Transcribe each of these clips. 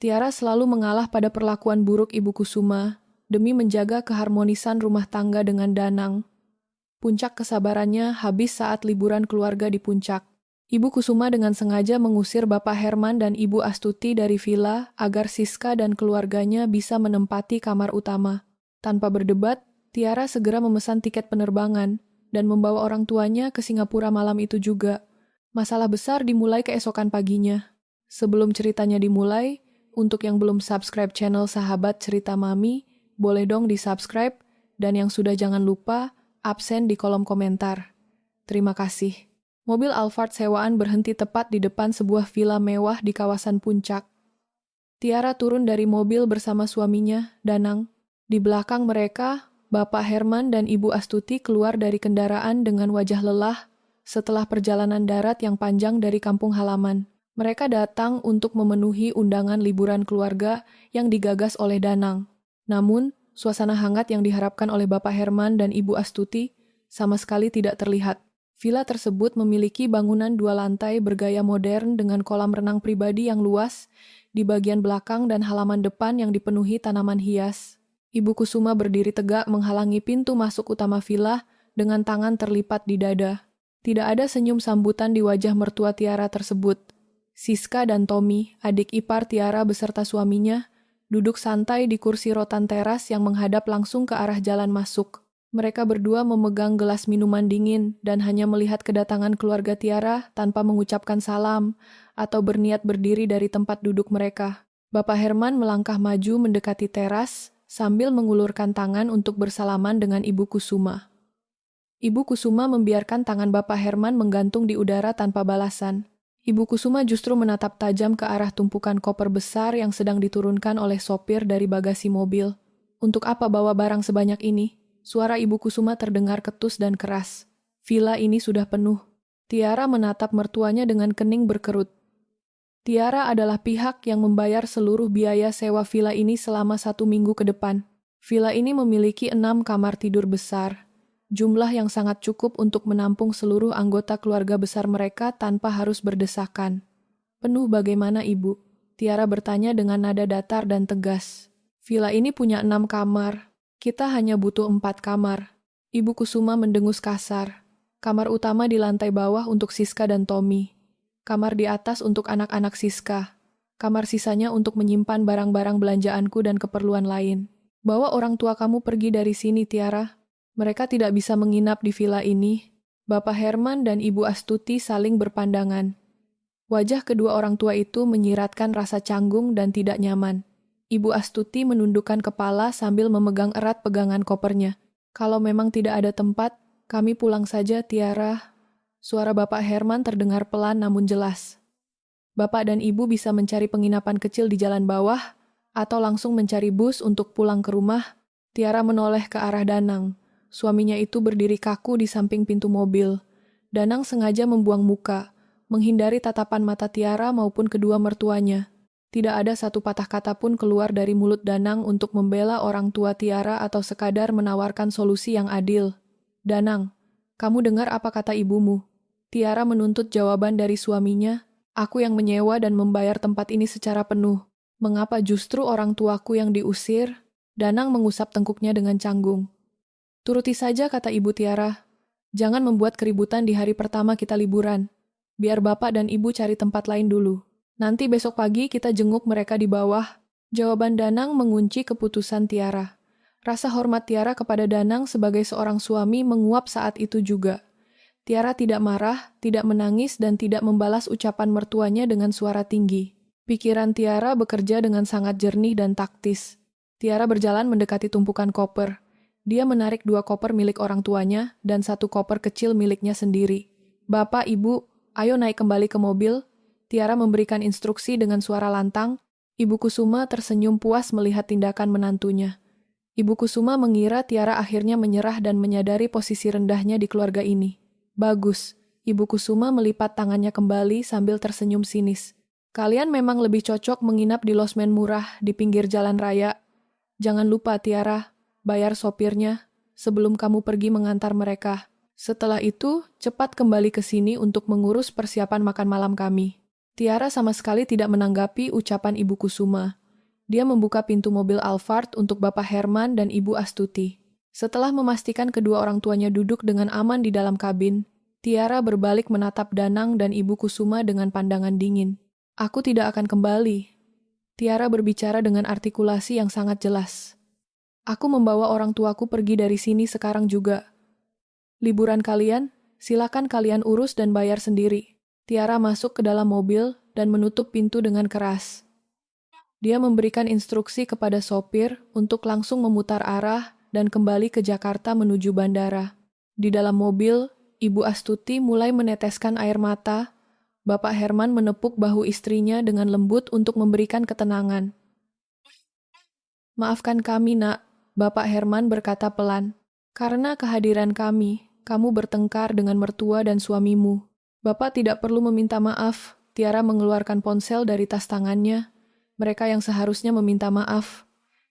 Tiara selalu mengalah pada perlakuan buruk Ibu Kusuma demi menjaga keharmonisan rumah tangga dengan Danang. Puncak kesabarannya habis saat liburan keluarga di puncak. Ibu Kusuma dengan sengaja mengusir Bapak Herman dan Ibu Astuti dari villa agar Siska dan keluarganya bisa menempati kamar utama. Tanpa berdebat, Tiara segera memesan tiket penerbangan dan membawa orang tuanya ke Singapura malam itu juga. Masalah besar dimulai keesokan paginya. Sebelum ceritanya dimulai, untuk yang belum subscribe channel Sahabat Cerita Mami, boleh dong di-subscribe, dan yang sudah jangan lupa absen di kolom komentar. Terima kasih. Mobil Alphard sewaan berhenti tepat di depan sebuah villa mewah di kawasan puncak. Tiara turun dari mobil bersama suaminya, Danang. Di belakang mereka, Bapak Herman dan Ibu Astuti keluar dari kendaraan dengan wajah lelah setelah perjalanan darat yang panjang dari kampung halaman. Mereka datang untuk memenuhi undangan liburan keluarga yang digagas oleh Danang. Namun, suasana hangat yang diharapkan oleh Bapak Herman dan Ibu Astuti sama sekali tidak terlihat. Villa tersebut memiliki bangunan 2 lantai bergaya modern dengan kolam renang pribadi yang luas di bagian belakang dan halaman depan yang dipenuhi tanaman hias. Ibu Kusuma berdiri tegak menghalangi pintu masuk utama villa dengan tangan terlipat di dada. Tidak ada senyum sambutan di wajah mertua Tiara tersebut. Siska dan Tommy, adik ipar Tiara beserta suaminya, duduk santai di kursi rotan teras yang menghadap langsung ke arah jalan masuk. Mereka berdua memegang gelas minuman dingin dan hanya melihat kedatangan keluarga Tiara tanpa mengucapkan salam atau berniat berdiri dari tempat duduk mereka. Bapak Herman melangkah maju mendekati teras sambil mengulurkan tangan untuk bersalaman dengan Ibu Kusuma. Ibu Kusuma membiarkan tangan Bapak Herman menggantung di udara tanpa balasan. Ibu Kusuma justru menatap tajam ke arah tumpukan koper besar yang sedang diturunkan oleh sopir dari bagasi mobil. Untuk apa bawa barang sebanyak ini? Suara Ibu Kusuma terdengar ketus dan keras. Villa ini sudah penuh. Tiara menatap mertuanya dengan kening berkerut. Tiara adalah pihak yang membayar seluruh biaya sewa villa ini selama 1 minggu ke depan. Villa ini memiliki 6 kamar tidur besar. Jumlah yang sangat cukup untuk menampung seluruh anggota keluarga besar mereka tanpa harus berdesakan. Penuh bagaimana, Ibu? Tiara bertanya dengan nada datar dan tegas. Villa ini punya 6 kamar. Kita hanya butuh 4 kamar. Ibu Kusuma mendengus kasar. Kamar utama di lantai bawah untuk Siska dan Tommy. Kamar di atas untuk anak-anak Siska. Kamar sisanya untuk menyimpan barang-barang belanjaanku dan keperluan lain. Bawa orang tua kamu pergi dari sini, Tiara. Mereka tidak bisa menginap di villa ini. Bapak Herman dan Ibu Astuti saling berpandangan. Wajah kedua orang tua itu menyiratkan rasa canggung dan tidak nyaman. Ibu Astuti menundukkan kepala sambil memegang erat pegangan kopernya. Kalau memang tidak ada tempat, kami pulang saja, Tiara. Suara Bapak Herman terdengar pelan namun jelas. Bapak dan Ibu bisa mencari penginapan kecil di jalan bawah, atau langsung mencari bus untuk pulang ke rumah. Tiara menoleh ke arah Danang. Suaminya itu berdiri kaku di samping pintu mobil. Danang sengaja membuang muka, menghindari tatapan mata Tiara maupun kedua mertuanya. Tidak ada satu patah kata pun keluar dari mulut Danang untuk membela orang tua Tiara atau sekadar menawarkan solusi yang adil. Danang, kamu dengar apa kata ibumu? Tiara menuntut jawaban dari suaminya. Aku yang menyewa dan membayar tempat ini secara penuh. Mengapa justru orang tuaku yang diusir? Danang mengusap tengkuknya dengan canggung. Turuti saja kata Ibu Tiara. Jangan membuat keributan di hari pertama kita liburan. Biar Bapak dan Ibu cari tempat lain dulu. Nanti besok pagi kita jenguk mereka di bawah. Jawaban Danang mengunci keputusan Tiara. Rasa hormat Tiara kepada Danang sebagai seorang suami menguap saat itu juga. Tiara tidak marah, tidak menangis, dan tidak membalas ucapan mertuanya dengan suara tinggi. Pikiran Tiara bekerja dengan sangat jernih dan taktis. Tiara berjalan mendekati tumpukan koper. Dia menarik 2 koper milik orang tuanya dan 1 koper kecil miliknya sendiri. Bapak, Ibu, ayo naik kembali ke mobil. Tiara memberikan instruksi dengan suara lantang. Ibu Kusuma tersenyum puas melihat tindakan menantunya. Ibu Kusuma mengira Tiara akhirnya menyerah dan menyadari posisi rendahnya di keluarga ini. Bagus, Ibu Kusuma melipat tangannya kembali sambil tersenyum sinis. Kalian memang lebih cocok menginap di losmen murah di pinggir jalan raya. Jangan lupa, Tiara, bayar sopirnya sebelum kamu pergi mengantar mereka. Setelah itu, cepat kembali ke sini untuk mengurus persiapan makan malam kami. Tiara sama sekali tidak menanggapi ucapan Ibu Kusuma. Dia membuka pintu mobil Alphard untuk Bapak Herman dan Ibu Astuti. Setelah memastikan kedua orang tuanya duduk dengan aman di dalam kabin, Tiara berbalik menatap Danang dan Ibu Kusuma dengan pandangan dingin. "Aku tidak akan kembali." Tiara berbicara dengan artikulasi yang sangat jelas. "Aku membawa orang tuaku pergi dari sini sekarang juga. Liburan kalian, silakan kalian urus dan bayar sendiri." Tiara masuk ke dalam mobil dan menutup pintu dengan keras. Dia memberikan instruksi kepada sopir untuk langsung memutar arah dan kembali ke Jakarta menuju bandara. Di dalam mobil, Ibu Astuti mulai meneteskan air mata. Bapak Herman menepuk bahu istrinya dengan lembut untuk memberikan ketenangan. "Maafkan kami, Nak," Bapak Herman berkata pelan. "Karena kehadiran kami, kamu bertengkar dengan mertua dan suamimu." "Bapak tidak perlu meminta maaf." Tiara mengeluarkan ponsel dari tas tangannya. "Mereka yang seharusnya meminta maaf.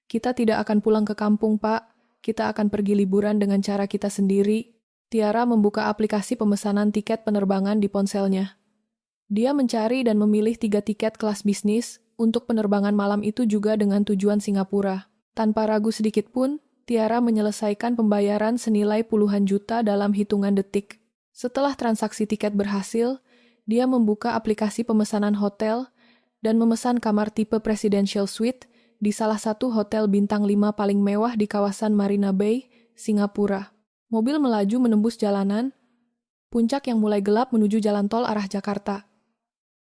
Kita tidak akan pulang ke kampung, Pak. Kita akan pergi liburan dengan cara kita sendiri." Tiara membuka aplikasi pemesanan tiket penerbangan di ponselnya. Dia mencari dan memilih 3 tiket kelas bisnis untuk penerbangan malam itu juga dengan tujuan Singapura. Tanpa ragu sedikit pun, Tiara menyelesaikan pembayaran senilai puluhan juta dalam hitungan detik. Setelah transaksi tiket berhasil, dia membuka aplikasi pemesanan hotel dan memesan kamar tipe Presidential Suite di salah satu hotel bintang 5 paling mewah di kawasan Marina Bay, Singapura. Mobil melaju menembus jalanan puncak yang mulai gelap menuju jalan tol arah Jakarta.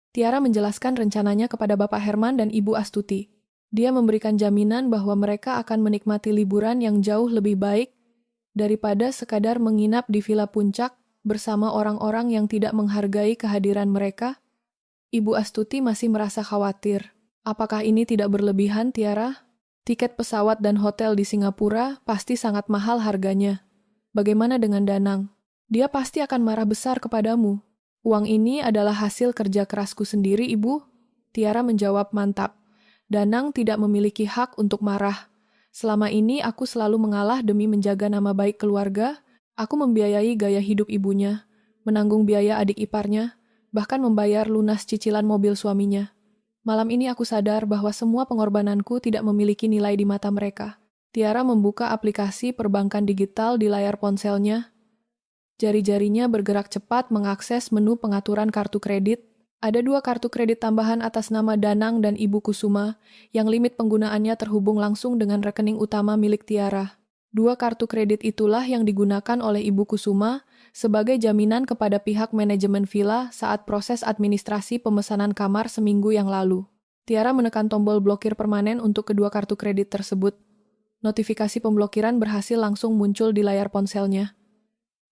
Tiara menjelaskan rencananya kepada Bapak Herman dan Ibu Astuti. Dia memberikan jaminan bahwa mereka akan menikmati liburan yang jauh lebih baik daripada sekadar menginap di villa puncak bersama orang-orang yang tidak menghargai kehadiran mereka. Ibu Astuti masih merasa khawatir. "Apakah ini tidak berlebihan, Tiara? Tiket pesawat dan hotel di Singapura pasti sangat mahal harganya. Bagaimana dengan Danang? Dia pasti akan marah besar kepadamu." "Uang ini adalah hasil kerja kerasku sendiri, Ibu." Tiara menjawab mantap. "Danang tidak memiliki hak untuk marah. Selama ini aku selalu mengalah demi menjaga nama baik keluarga. Aku membiayai gaya hidup ibunya, menanggung biaya adik iparnya, bahkan membayar lunas cicilan mobil suaminya. Malam ini aku sadar bahwa semua pengorbananku tidak memiliki nilai di mata mereka." Tiara membuka aplikasi perbankan digital di layar ponselnya. Jari-jarinya bergerak cepat mengakses menu pengaturan kartu kredit. Ada 2 kartu kredit tambahan atas nama Danang dan Ibu Kusuma, yang limit penggunaannya terhubung langsung dengan rekening utama milik Tiara. 2 kartu kredit itulah yang digunakan oleh Ibu Kusuma sebagai jaminan kepada pihak manajemen villa saat proses administrasi pemesanan kamar seminggu yang lalu. Tiara menekan tombol blokir permanen untuk kedua kartu kredit tersebut. Notifikasi pemblokiran berhasil langsung muncul di layar ponselnya.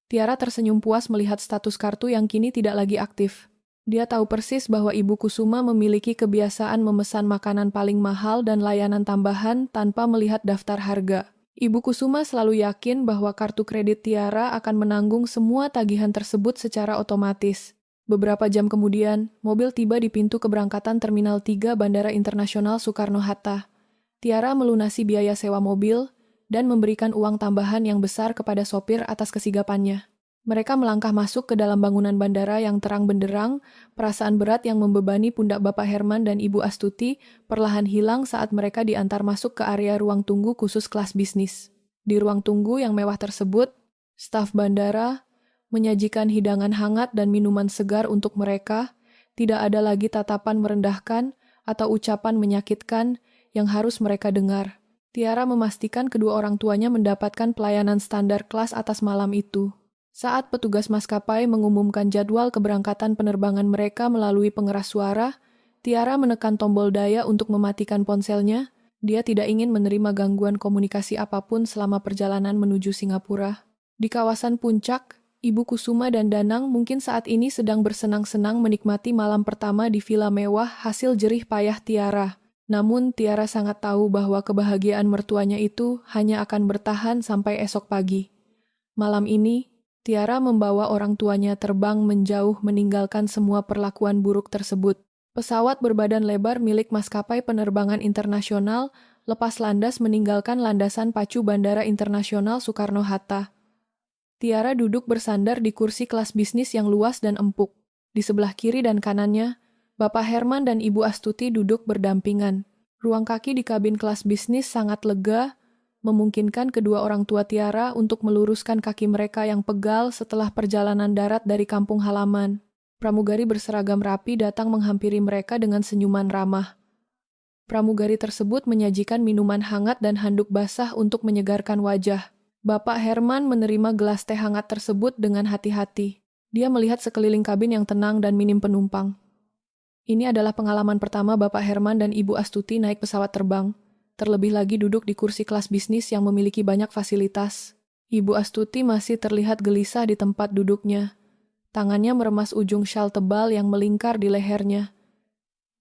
Tiara tersenyum puas melihat status kartu yang kini tidak lagi aktif. Dia tahu persis bahwa Ibu Kusuma memiliki kebiasaan memesan makanan paling mahal dan layanan tambahan tanpa melihat daftar harga. Ibu Kusuma selalu yakin bahwa kartu kredit Tiara akan menanggung semua tagihan tersebut secara otomatis. Beberapa jam kemudian, mobil tiba di pintu keberangkatan Terminal 3 Bandara Internasional Soekarno-Hatta. Tiara melunasi biaya sewa mobil dan memberikan uang tambahan yang besar kepada sopir atas kesigapannya. Mereka melangkah masuk ke dalam bangunan bandara yang terang benderang. Perasaan berat yang membebani pundak Bapak Herman dan Ibu Astuti perlahan hilang saat mereka diantar masuk ke area ruang tunggu khusus kelas bisnis. Di ruang tunggu yang mewah tersebut, staf bandara menyajikan hidangan hangat dan minuman segar untuk mereka. Tidak ada lagi tatapan merendahkan atau ucapan menyakitkan yang harus mereka dengar. Tiara memastikan kedua orang tuanya mendapatkan pelayanan standar kelas atas malam itu. Saat petugas maskapai mengumumkan jadwal keberangkatan penerbangan mereka melalui pengeras suara, Tiara menekan tombol daya untuk mematikan ponselnya. Dia tidak ingin menerima gangguan komunikasi apapun selama perjalanan menuju Singapura. Di kawasan puncak, Ibu Kusuma dan Danang mungkin saat ini sedang bersenang-senang menikmati malam pertama di villa mewah hasil jerih payah Tiara. Namun Tiara sangat tahu bahwa kebahagiaan mertuanya itu hanya akan bertahan sampai esok pagi. Malam ini, Tiara membawa orang tuanya terbang menjauh meninggalkan semua perlakuan buruk tersebut. Pesawat berbadan lebar milik maskapai penerbangan internasional lepas landas meninggalkan landasan pacu Bandara Internasional Soekarno-Hatta. Tiara duduk bersandar di kursi kelas bisnis yang luas dan empuk. Di sebelah kiri dan kanannya, Bapak Herman dan Ibu Astuti duduk berdampingan. Ruang kaki di kabin kelas bisnis sangat lega, memungkinkan kedua orang tua Tiara untuk meluruskan kaki mereka yang pegal setelah perjalanan darat dari kampung halaman. Pramugari berseragam rapi datang menghampiri mereka dengan senyuman ramah. Pramugari tersebut menyajikan minuman hangat dan handuk basah untuk menyegarkan wajah. Bapak Herman menerima gelas teh hangat tersebut dengan hati-hati. Dia melihat sekeliling kabin yang tenang dan minim penumpang. Ini adalah pengalaman pertama Bapak Herman dan Ibu Astuti naik pesawat terbang. Terlebih lagi duduk di kursi kelas bisnis yang memiliki banyak fasilitas. Ibu Astuti masih terlihat gelisah di tempat duduknya. Tangannya meremas ujung syal tebal yang melingkar di lehernya.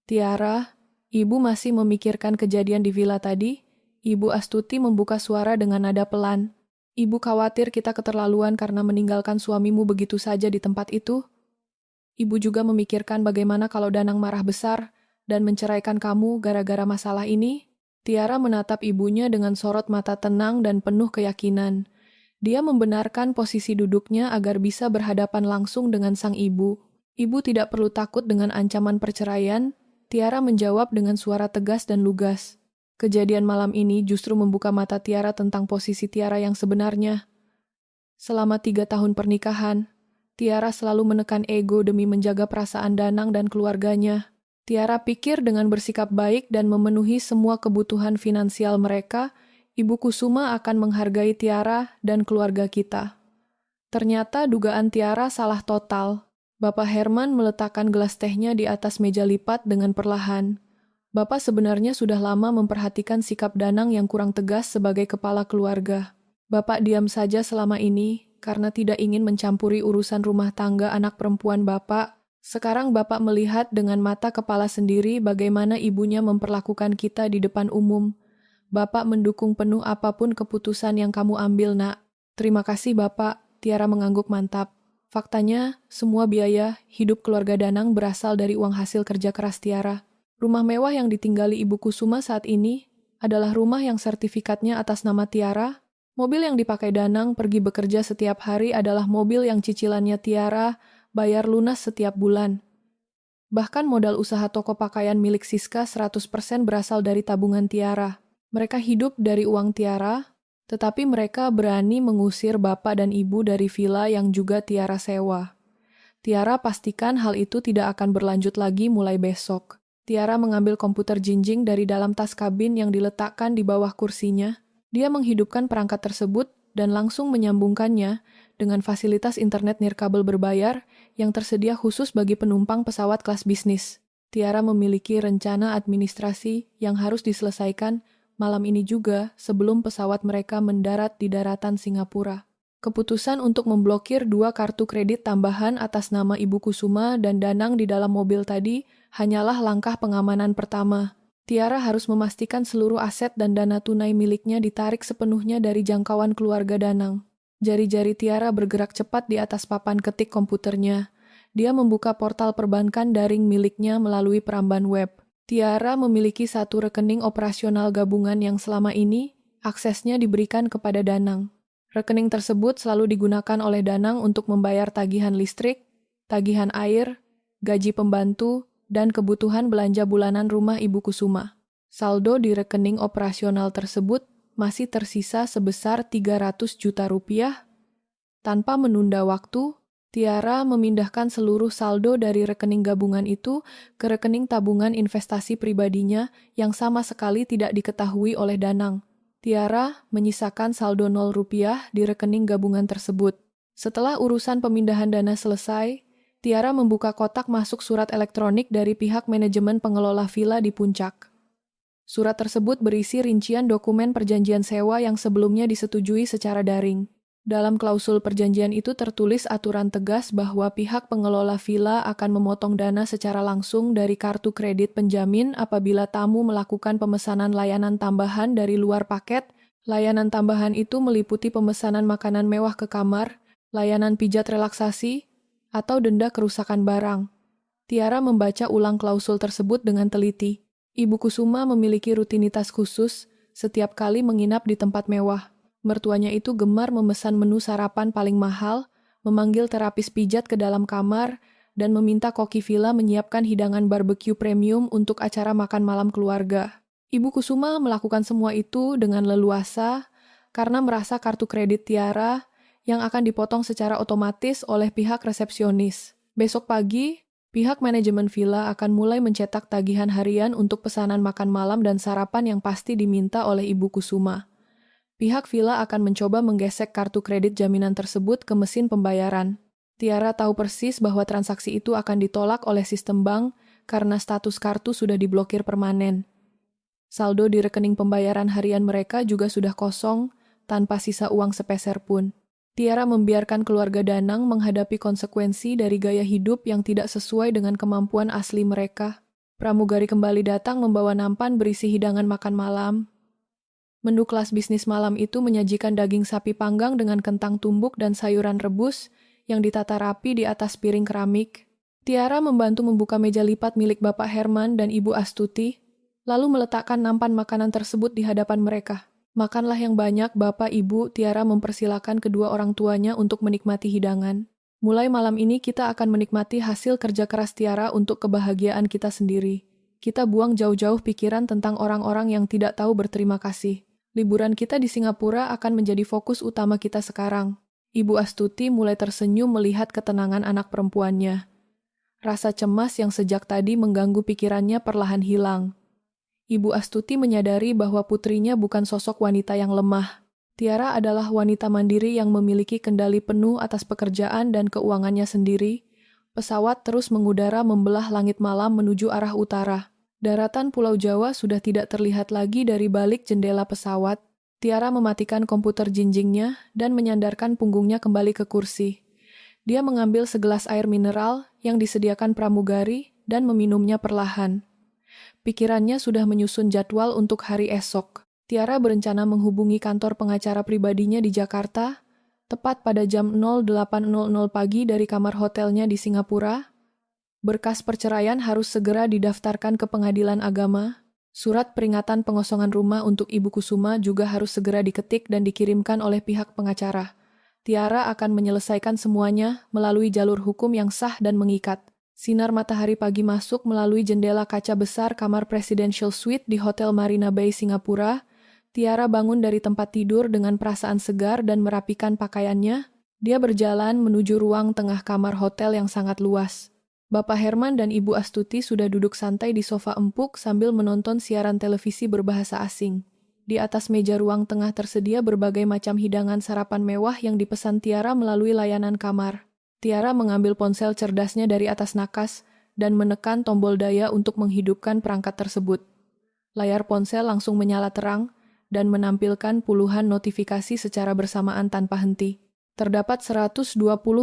Tiara, Ibu masih memikirkan kejadian di villa tadi? Ibu Astuti membuka suara dengan nada pelan. Ibu khawatir kita keterlaluan karena meninggalkan suamimu begitu saja di tempat itu. Ibu juga memikirkan bagaimana kalau Danang marah besar dan menceraikan kamu gara-gara masalah ini. Tiara menatap ibunya dengan sorot mata tenang dan penuh keyakinan. Dia membenarkan posisi duduknya agar bisa berhadapan langsung dengan sang ibu. Ibu tidak perlu takut dengan ancaman perceraian. Tiara menjawab dengan suara tegas dan lugas. Kejadian malam ini justru membuka mata Tiara tentang posisi Tiara yang sebenarnya. Selama 3 tahun pernikahan, Tiara selalu menekan ego demi menjaga perasaan Danang dan keluarganya. Tiara pikir dengan bersikap baik dan memenuhi semua kebutuhan finansial mereka, Ibu Kusuma akan menghargai Tiara dan keluarga kita. Ternyata dugaan Tiara salah total. Bapak Herman meletakkan gelas tehnya di atas meja lipat dengan perlahan. Bapak sebenarnya sudah lama memperhatikan sikap Danang yang kurang tegas sebagai kepala keluarga. Bapak diam saja selama ini karena tidak ingin mencampuri urusan rumah tangga anak perempuan Bapak. Sekarang Bapak melihat dengan mata kepala sendiri bagaimana ibunya memperlakukan kita di depan umum. Bapak mendukung penuh apapun keputusan yang kamu ambil, Nak. Terima kasih, Bapak. Tiara mengangguk mantap. Faktanya, semua biaya hidup keluarga Danang berasal dari uang hasil kerja keras Tiara. Rumah mewah yang ditinggali Ibu Kusuma saat ini adalah rumah yang sertifikatnya atas nama Tiara. Mobil yang dipakai Danang pergi bekerja setiap hari adalah mobil yang cicilannya Tiara bayar lunas setiap bulan. Bahkan modal usaha toko pakaian milik Siska 100% berasal dari tabungan Tiara. Mereka hidup dari uang Tiara, tetapi mereka berani mengusir bapak dan ibu dari villa yang juga Tiara sewa. Tiara pastikan hal itu tidak akan berlanjut lagi mulai besok. Tiara mengambil komputer jinjing dari dalam tas kabin yang diletakkan di bawah kursinya. Dia menghidupkan perangkat tersebut dan langsung menyambungkannya dengan fasilitas internet nirkabel berbayar yang tersedia khusus bagi penumpang pesawat kelas bisnis. Tiara memiliki rencana administrasi yang harus diselesaikan malam ini juga sebelum pesawat mereka mendarat di daratan Singapura. Keputusan untuk memblokir 2 kartu kredit tambahan atas nama Ibu Kusuma dan Danang di dalam mobil tadi hanyalah langkah pengamanan pertama. Tiara harus memastikan seluruh aset dan dana tunai miliknya ditarik sepenuhnya dari jangkauan keluarga Danang. Jari-jari Tiara bergerak cepat di atas papan ketik komputernya. Dia membuka portal perbankan daring miliknya melalui peramban web. Tiara memiliki 1 rekening operasional gabungan yang selama ini aksesnya diberikan kepada Danang. Rekening tersebut selalu digunakan oleh Danang untuk membayar tagihan listrik, tagihan air, gaji pembantu, dan kebutuhan belanja bulanan rumah Ibu Kusuma. Saldo di rekening operasional tersebut masih tersisa sebesar 300 juta rupiah. Tanpa menunda waktu, Tiara memindahkan seluruh saldo dari rekening gabungan itu ke rekening tabungan investasi pribadinya yang sama sekali tidak diketahui oleh Danang. Tiara menyisakan saldo 0 rupiah di rekening gabungan tersebut. Setelah urusan pemindahan dana selesai, Tiara membuka kotak masuk surat elektronik dari pihak manajemen pengelola villa di Puncak. Surat tersebut berisi rincian dokumen perjanjian sewa yang sebelumnya disetujui secara daring. Dalam klausul perjanjian itu tertulis aturan tegas bahwa pihak pengelola villa akan memotong dana secara langsung dari kartu kredit penjamin apabila tamu melakukan pemesanan layanan tambahan dari luar paket. Layanan tambahan itu meliputi pemesanan makanan mewah ke kamar, layanan pijat relaksasi, atau denda kerusakan barang. Tiara membaca ulang klausul tersebut dengan teliti. Ibu Kusuma memiliki rutinitas khusus setiap kali menginap di tempat mewah. Mertuanya itu gemar memesan menu sarapan paling mahal, memanggil terapis pijat ke dalam kamar, dan meminta koki villa menyiapkan hidangan barbeque premium untuk acara makan malam keluarga. Ibu Kusuma melakukan semua itu dengan leluasa karena merasa kartu kredit Tiara yang akan dipotong secara otomatis oleh pihak resepsionis. Besok pagi, pihak manajemen villa akan mulai mencetak tagihan harian untuk pesanan makan malam dan sarapan yang pasti diminta oleh Ibu Kusuma. Pihak villa akan mencoba menggesek kartu kredit jaminan tersebut ke mesin pembayaran. Tiara tahu persis bahwa transaksi itu akan ditolak oleh sistem bank karena status kartu sudah diblokir permanen. Saldo di rekening pembayaran harian mereka juga sudah kosong, tanpa sisa uang sepeser pun. Tiara membiarkan keluarga Danang menghadapi konsekuensi dari gaya hidup yang tidak sesuai dengan kemampuan asli mereka. Pramugari kembali datang membawa nampan berisi hidangan makan malam. Menu kelas bisnis malam itu menyajikan daging sapi panggang dengan kentang tumbuk dan sayuran rebus yang ditata rapi di atas piring keramik. Tiara membantu membuka meja lipat milik Bapak Herman dan Ibu Astuti, lalu meletakkan nampan makanan tersebut di hadapan mereka. Makanlah yang banyak, Bapak, Ibu. Tiara mempersilakan kedua orang tuanya untuk menikmati hidangan. Mulai malam ini kita akan menikmati hasil kerja keras Tiara untuk kebahagiaan kita sendiri. Kita buang jauh-jauh pikiran tentang orang-orang yang tidak tahu berterima kasih. Liburan kita di Singapura akan menjadi fokus utama kita sekarang. Ibu Astuti mulai tersenyum melihat ketenangan anak perempuannya. Rasa cemas yang sejak tadi mengganggu pikirannya perlahan hilang. Ibu Astuti menyadari bahwa putrinya bukan sosok wanita yang lemah. Tiara adalah wanita mandiri yang memiliki kendali penuh atas pekerjaan dan keuangannya sendiri. Pesawat terus mengudara membelah langit malam menuju arah utara. Daratan Pulau Jawa sudah tidak terlihat lagi dari balik jendela pesawat. Tiara mematikan komputer jinjingnya dan menyandarkan punggungnya kembali ke kursi. Dia mengambil segelas air mineral yang disediakan pramugari dan meminumnya perlahan. Pikirannya sudah menyusun jadwal untuk hari esok. Tiara berencana menghubungi kantor pengacara pribadinya di Jakarta, tepat pada jam 08.00 pagi dari kamar hotelnya di Singapura. Berkas perceraian harus segera didaftarkan ke pengadilan agama. Surat peringatan pengosongan rumah untuk Ibu Kusuma juga harus segera diketik dan dikirimkan oleh pihak pengacara. Tiara akan menyelesaikan semuanya melalui jalur hukum yang sah dan mengikat. Sinar matahari pagi masuk melalui jendela kaca besar kamar Presidential Suite di Hotel Marina Bay, Singapura. Tiara bangun dari tempat tidur dengan perasaan segar dan merapikan pakaiannya. Dia berjalan menuju ruang tengah kamar hotel yang sangat luas. Bapak Herman dan Ibu Astuti sudah duduk santai di sofa empuk sambil menonton siaran televisi berbahasa asing. Di atas meja ruang tengah tersedia berbagai macam hidangan sarapan mewah yang dipesan Tiara melalui layanan kamar. Tiara mengambil ponsel cerdasnya dari atas nakas dan menekan tombol daya untuk menghidupkan perangkat tersebut. Layar ponsel langsung menyala terang dan menampilkan puluhan notifikasi secara bersamaan tanpa henti. Terdapat 120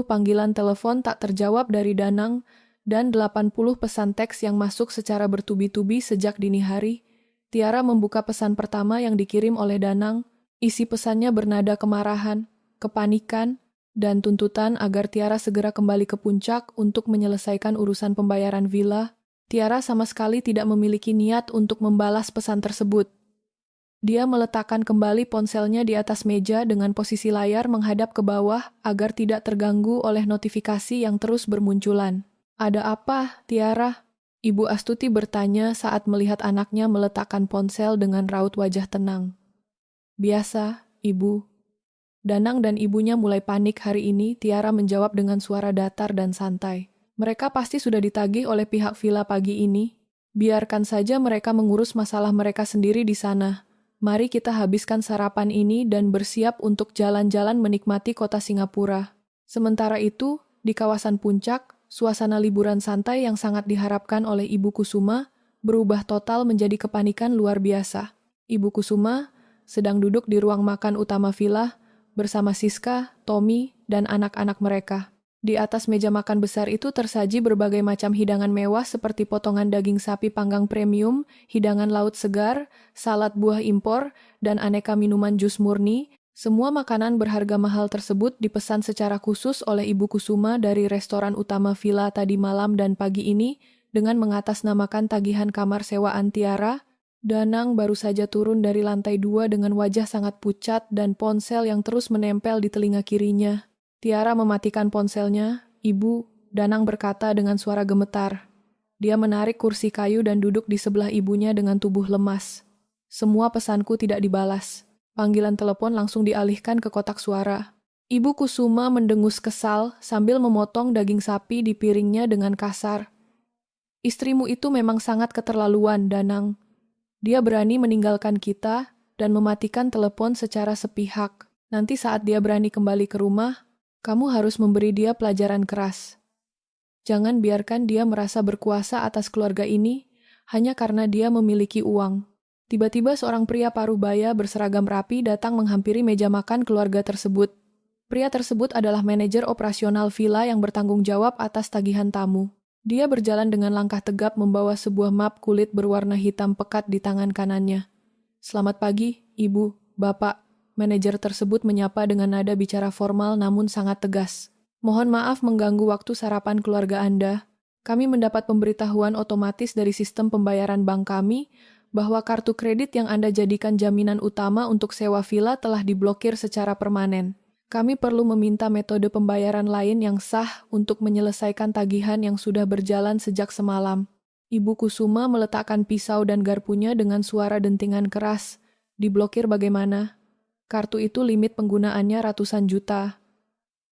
panggilan telepon tak terjawab dari Danang dan 80 pesan teks yang masuk secara bertubi-tubi sejak dini hari. Tiara membuka pesan pertama yang dikirim oleh Danang. Isi pesannya bernada kemarahan, kepanikan, dan tuntutan agar Tiara segera kembali ke puncak untuk menyelesaikan urusan pembayaran villa. Tiara sama sekali tidak memiliki niat untuk membalas pesan tersebut. Dia meletakkan kembali ponselnya di atas meja dengan posisi layar menghadap ke bawah agar tidak terganggu oleh notifikasi yang terus bermunculan. "Ada apa, Tiara?" Ibu Astuti bertanya saat melihat anaknya meletakkan ponsel dengan raut wajah tenang. "Biasa, Ibu." Danang dan ibunya mulai panik hari ini. Tiara menjawab dengan suara datar dan santai. "Mereka pasti sudah ditagih oleh pihak villa pagi ini. Biarkan saja mereka mengurus masalah mereka sendiri di sana. Mari kita habiskan sarapan ini dan bersiap untuk jalan-jalan menikmati kota Singapura." Sementara itu, di kawasan puncak, suasana liburan santai yang sangat diharapkan oleh Ibu Kusuma berubah total menjadi kepanikan luar biasa. Ibu Kusuma sedang duduk di ruang makan utama villa bersama Siska, Tommy, dan anak-anak mereka. Di atas meja makan besar itu tersaji berbagai macam hidangan mewah seperti potongan daging sapi panggang premium, hidangan laut segar, salad buah impor, dan aneka minuman jus murni. Semua makanan berharga mahal tersebut dipesan secara khusus oleh Ibu Kusuma dari restoran utama villa tadi malam dan pagi ini dengan mengatasnamakan tagihan kamar sewaan Tiara. Danang baru saja turun dari lantai 2 dengan wajah sangat pucat dan ponsel yang terus menempel di telinga kirinya. Tiara mematikan ponselnya. "Ibu, Danang berkata dengan suara gemetar. Dia menarik kursi kayu dan duduk di sebelah ibunya dengan tubuh lemas. Semua pesanku tidak dibalas. Panggilan telepon langsung dialihkan ke kotak suara. Ibu Kusuma mendengus kesal sambil memotong daging sapi di piringnya dengan kasar. Istrimu itu memang sangat keterlaluan, Danang. Dia berani meninggalkan kita dan mematikan telepon secara sepihak. Nanti saat dia berani kembali ke rumah, kamu harus memberi dia pelajaran keras. Jangan biarkan dia merasa berkuasa atas keluarga ini hanya karena dia memiliki uang. Tiba-tiba seorang pria paruh baya berseragam rapi datang menghampiri meja makan keluarga tersebut. Pria tersebut adalah manajer operasional villa yang bertanggung jawab atas tagihan tamu. Dia berjalan dengan langkah tegap membawa sebuah map kulit berwarna hitam pekat di tangan kanannya. Selamat pagi, Ibu, Bapak. Manajer tersebut menyapa dengan nada bicara formal namun sangat tegas. Mohon maaf mengganggu waktu sarapan keluarga Anda. Kami mendapat pemberitahuan otomatis dari sistem pembayaran bank kami bahwa kartu kredit yang Anda jadikan jaminan utama untuk sewa villa telah diblokir secara permanen. Kami perlu meminta metode pembayaran lain yang sah untuk menyelesaikan tagihan yang sudah berjalan sejak semalam. Ibu Kusuma meletakkan pisau dan garpunya dengan suara dentingan keras. Diblokir bagaimana? Kartu itu limit penggunaannya ratusan juta.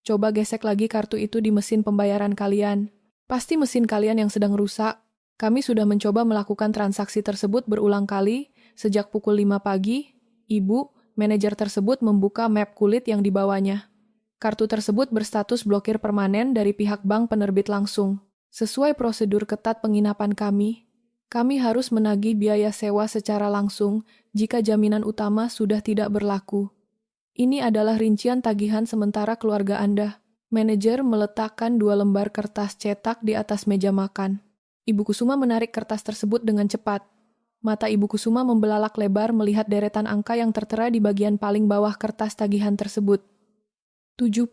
Coba gesek lagi kartu itu di mesin pembayaran kalian. Pasti mesin kalian yang sedang rusak. Kami sudah mencoba melakukan transaksi tersebut berulang kali sejak pukul 5 pagi. Ibu, manajer tersebut membuka map kulit yang dibawanya. Kartu tersebut berstatus blokir permanen dari pihak bank penerbit langsung. Sesuai prosedur ketat penginapan kami harus menagih biaya sewa secara langsung jika jaminan utama sudah tidak berlaku. Ini adalah rincian tagihan sementara keluarga Anda. Manajer meletakkan 2 lembar kertas cetak di atas meja makan. Ibu Kusuma menarik kertas tersebut dengan cepat. Mata Ibu Kusuma membelalak lebar melihat deretan angka yang tertera di bagian paling bawah kertas tagihan tersebut. 75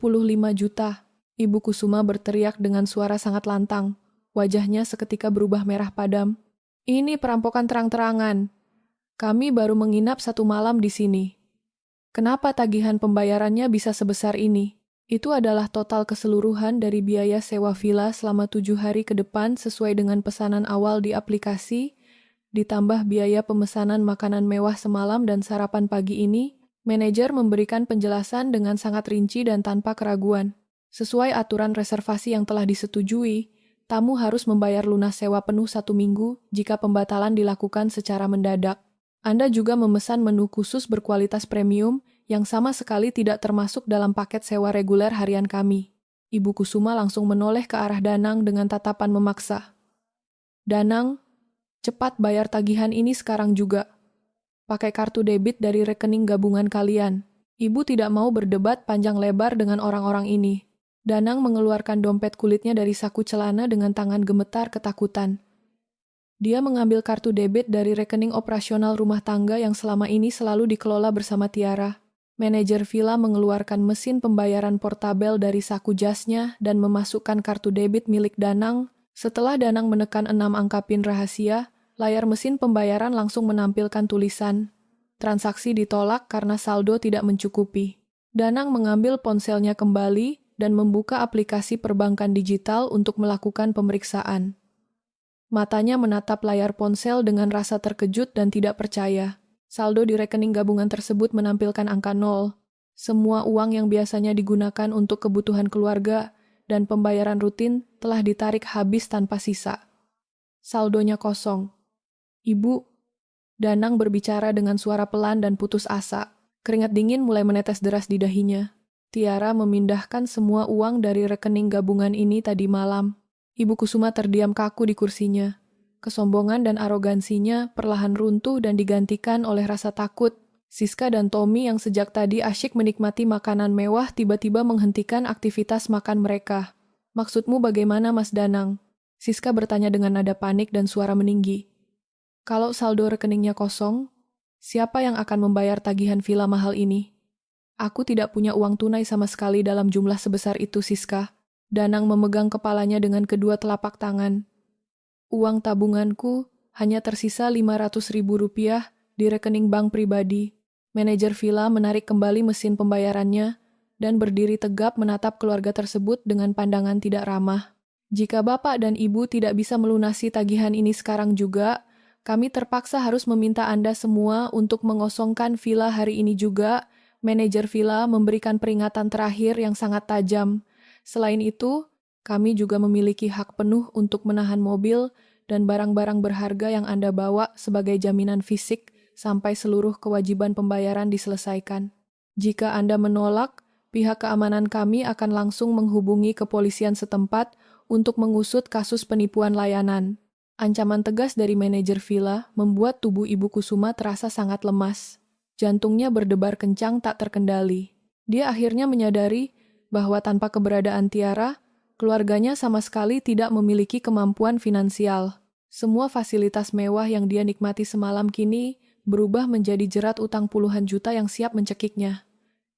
juta. Ibu Kusuma berteriak dengan suara sangat lantang. Wajahnya seketika berubah merah padam. Ini perampokan terang-terangan. Kami baru menginap 1 malam di sini. Kenapa tagihan pembayarannya bisa sebesar ini? Itu adalah total keseluruhan dari biaya sewa villa selama 7 hari ke depan sesuai dengan pesanan awal di aplikasi, ditambah biaya pemesanan makanan mewah semalam dan sarapan pagi ini. Manajer memberikan penjelasan dengan sangat rinci dan tanpa keraguan. Sesuai aturan reservasi yang telah disetujui, tamu harus membayar lunas sewa penuh 1 minggu jika pembatalan dilakukan secara mendadak. Anda juga memesan menu khusus berkualitas premium yang sama sekali tidak termasuk dalam paket sewa reguler harian kami. Ibu Kusuma langsung menoleh ke arah Danang dengan tatapan memaksa. Danang, cepat bayar tagihan ini sekarang juga. Pakai kartu debit dari rekening gabungan kalian. Ibu tidak mau berdebat panjang lebar dengan orang-orang ini. Danang mengeluarkan dompet kulitnya dari saku celana dengan tangan gemetar ketakutan. Dia mengambil kartu debit dari rekening operasional rumah tangga yang selama ini selalu dikelola bersama Tiara. Manajer villa mengeluarkan mesin pembayaran portabel dari saku jasnya dan memasukkan kartu debit milik Danang. Setelah Danang menekan 6 angka PIN rahasia, layar mesin pembayaran langsung menampilkan tulisan, "Transaksi ditolak karena saldo tidak mencukupi." Danang mengambil ponselnya kembali dan membuka aplikasi perbankan digital untuk melakukan pemeriksaan. Matanya menatap layar ponsel dengan rasa terkejut dan tidak percaya. Saldo di rekening gabungan tersebut menampilkan angka 0. Semua uang yang biasanya digunakan untuk kebutuhan keluarga dan pembayaran rutin telah ditarik habis tanpa sisa. Saldonya kosong. Ibu, Danang berbicara dengan suara pelan dan putus asa. Keringat dingin mulai menetes deras di dahinya. Tiara memindahkan semua uang dari rekening gabungan ini tadi malam. Ibu Kusuma terdiam kaku di kursinya. Kesombongan dan arogansinya perlahan runtuh dan digantikan oleh rasa takut. Siska dan Tommy yang sejak tadi asyik menikmati makanan mewah tiba-tiba menghentikan aktivitas makan mereka. Maksudmu bagaimana, Mas Danang? Siska bertanya dengan nada panik dan suara meninggi. Kalau saldo rekeningnya kosong, siapa yang akan membayar tagihan villa mahal ini? Aku tidak punya uang tunai sama sekali dalam jumlah sebesar itu, Siska. Danang memegang kepalanya dengan kedua telapak tangan. Uang tabunganku hanya tersisa 500.000 rupiah di rekening bank pribadi. Manajer villa menarik kembali mesin pembayarannya dan berdiri tegap menatap keluarga tersebut dengan pandangan tidak ramah. Jika Bapak dan Ibu tidak bisa melunasi tagihan ini sekarang juga, kami terpaksa harus meminta Anda semua untuk mengosongkan villa hari ini juga. Manajer villa memberikan peringatan terakhir yang sangat tajam. Selain itu, kami juga memiliki hak penuh untuk menahan mobil dan barang-barang berharga yang Anda bawa sebagai jaminan fisik sampai seluruh kewajiban pembayaran diselesaikan. Jika Anda menolak, pihak keamanan kami akan langsung menghubungi kepolisian setempat untuk mengusut kasus penipuan layanan. Ancaman tegas dari manajer villa membuat tubuh Ibu Kusuma terasa sangat lemas. Jantungnya berdebar kencang tak terkendali. Dia akhirnya menyadari bahwa tanpa keberadaan Tiara, keluarganya sama sekali tidak memiliki kemampuan finansial. Semua fasilitas mewah yang dia nikmati semalam kini berubah menjadi jerat utang puluhan juta yang siap mencekiknya.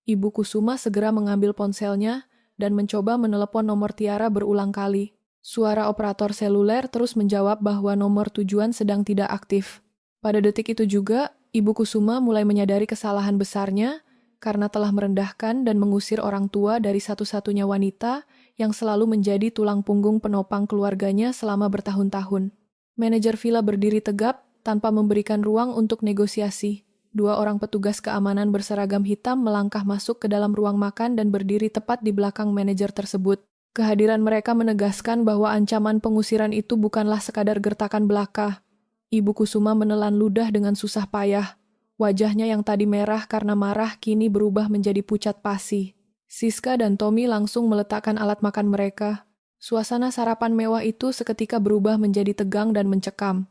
Ibu Kusuma segera mengambil ponselnya dan mencoba menelepon nomor Tiara berulang kali. Suara operator seluler terus menjawab bahwa nomor tujuan sedang tidak aktif. Pada detik itu juga, Ibu Kusuma mulai menyadari kesalahan besarnya karena telah merendahkan dan mengusir orang tua dari satu-satunya wanita yang selalu menjadi tulang punggung penopang keluarganya selama bertahun-tahun. Manajer villa berdiri tegap tanpa memberikan ruang untuk negosiasi. Dua orang petugas keamanan berseragam hitam melangkah masuk ke dalam ruang makan dan berdiri tepat di belakang manajer tersebut. Kehadiran mereka menegaskan bahwa ancaman pengusiran itu bukanlah sekadar gertakan belaka. Ibu Kusuma menelan ludah dengan susah payah. Wajahnya yang tadi merah karena marah kini berubah menjadi pucat pasi. Siska dan Tommy langsung meletakkan alat makan mereka. Suasana sarapan mewah itu seketika berubah menjadi tegang dan mencekam.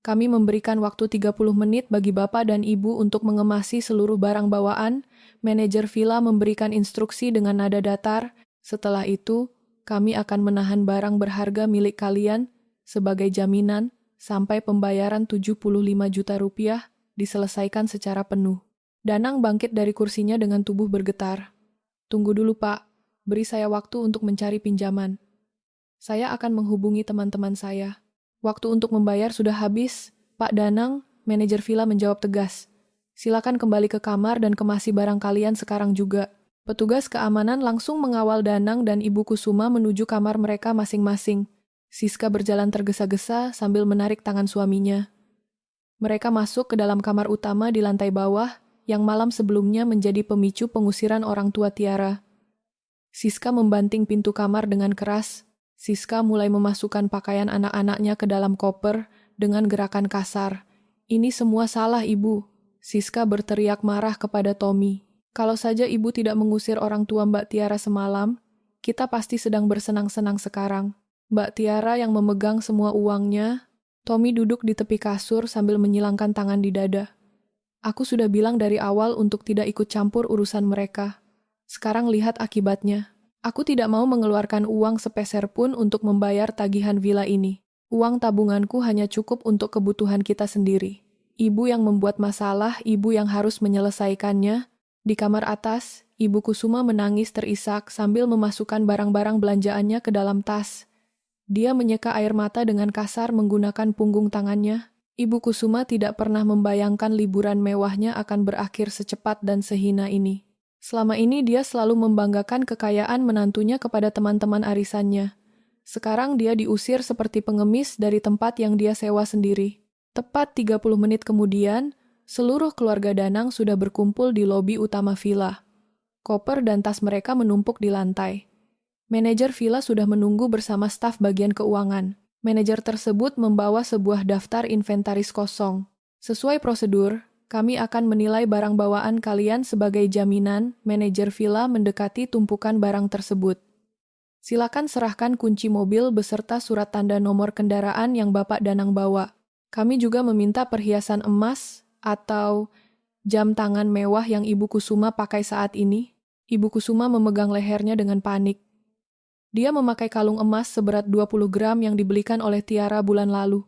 Kami memberikan waktu 30 menit bagi Bapak dan Ibu untuk mengemasi seluruh barang bawaan. Manajer villa memberikan instruksi dengan nada datar. Setelah itu, kami akan menahan barang berharga milik kalian sebagai jaminan sampai pembayaran 75 juta rupiah diselesaikan secara penuh. Danang bangkit dari kursinya dengan tubuh bergetar. Tunggu dulu, Pak. Beri saya waktu untuk mencari pinjaman. Saya akan menghubungi teman-teman saya. Waktu untuk membayar sudah habis, Pak Danang, manajer villa menjawab tegas. Silakan kembali ke kamar dan kemasi barang kalian sekarang juga. Petugas keamanan langsung mengawal Danang dan Ibu Kusuma menuju kamar mereka masing-masing. Siska berjalan tergesa-gesa sambil menarik tangan suaminya. Mereka masuk ke dalam kamar utama di lantai bawah, yang malam sebelumnya menjadi pemicu pengusiran orang tua Tiara. Siska membanting pintu kamar dengan keras. Siska mulai memasukkan pakaian anak-anaknya ke dalam koper dengan gerakan kasar. Ini semua salah Ibu. Siska berteriak marah kepada Tommy. Kalau saja Ibu tidak mengusir orang tua Mbak Tiara semalam, kita pasti sedang bersenang-senang sekarang. Mbak Tiara yang memegang semua uangnya. Tommy duduk di tepi kasur sambil menyilangkan tangan di dada. Aku sudah bilang dari awal untuk tidak ikut campur urusan mereka. Sekarang lihat akibatnya. Aku tidak mau mengeluarkan uang sepeser pun untuk membayar tagihan villa ini. Uang tabunganku hanya cukup untuk kebutuhan kita sendiri. Ibu yang membuat masalah, ibu yang harus menyelesaikannya. Di kamar atas, Ibu Kusuma menangis terisak sambil memasukkan barang-barang belanjaannya ke dalam tas. Dia menyeka air mata dengan kasar menggunakan punggung tangannya. Ibu Kusuma tidak pernah membayangkan liburan mewahnya akan berakhir secepat dan sehina ini. Selama ini dia selalu membanggakan kekayaan menantunya kepada teman-teman arisannya. Sekarang dia diusir seperti pengemis dari tempat yang dia sewa sendiri. Tepat 30 menit kemudian, seluruh keluarga Danang sudah berkumpul di lobi utama villa. Koper dan tas mereka menumpuk di lantai. Manajer villa sudah menunggu bersama staf bagian keuangan. Manajer tersebut membawa sebuah daftar inventaris kosong. Sesuai prosedur, kami akan menilai barang bawaan kalian sebagai jaminan. Manajer villa mendekati tumpukan barang tersebut. Silakan serahkan kunci mobil beserta surat tanda nomor kendaraan yang Bapak Danang bawa. Kami juga meminta perhiasan emas atau jam tangan mewah yang Ibu Kusuma pakai saat ini. Ibu Kusuma memegang lehernya dengan panik. Dia memakai kalung emas seberat 20 gram yang dibelikan oleh Tiara bulan lalu.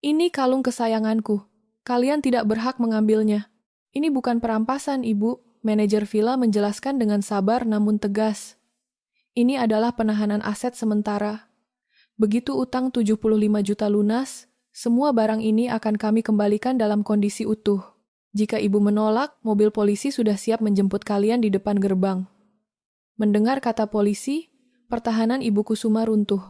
Ini kalung kesayanganku. Kalian tidak berhak mengambilnya. Ini bukan perampasan, Ibu. Manajer villa menjelaskan dengan sabar namun tegas. Ini adalah penahanan aset sementara. Begitu utang 75 juta lunas, semua barang ini akan kami kembalikan dalam kondisi utuh. Jika Ibu menolak, mobil polisi sudah siap menjemput kalian di depan gerbang. Mendengar kata polisi, Pertahanan Ibu Kusuma runtuh.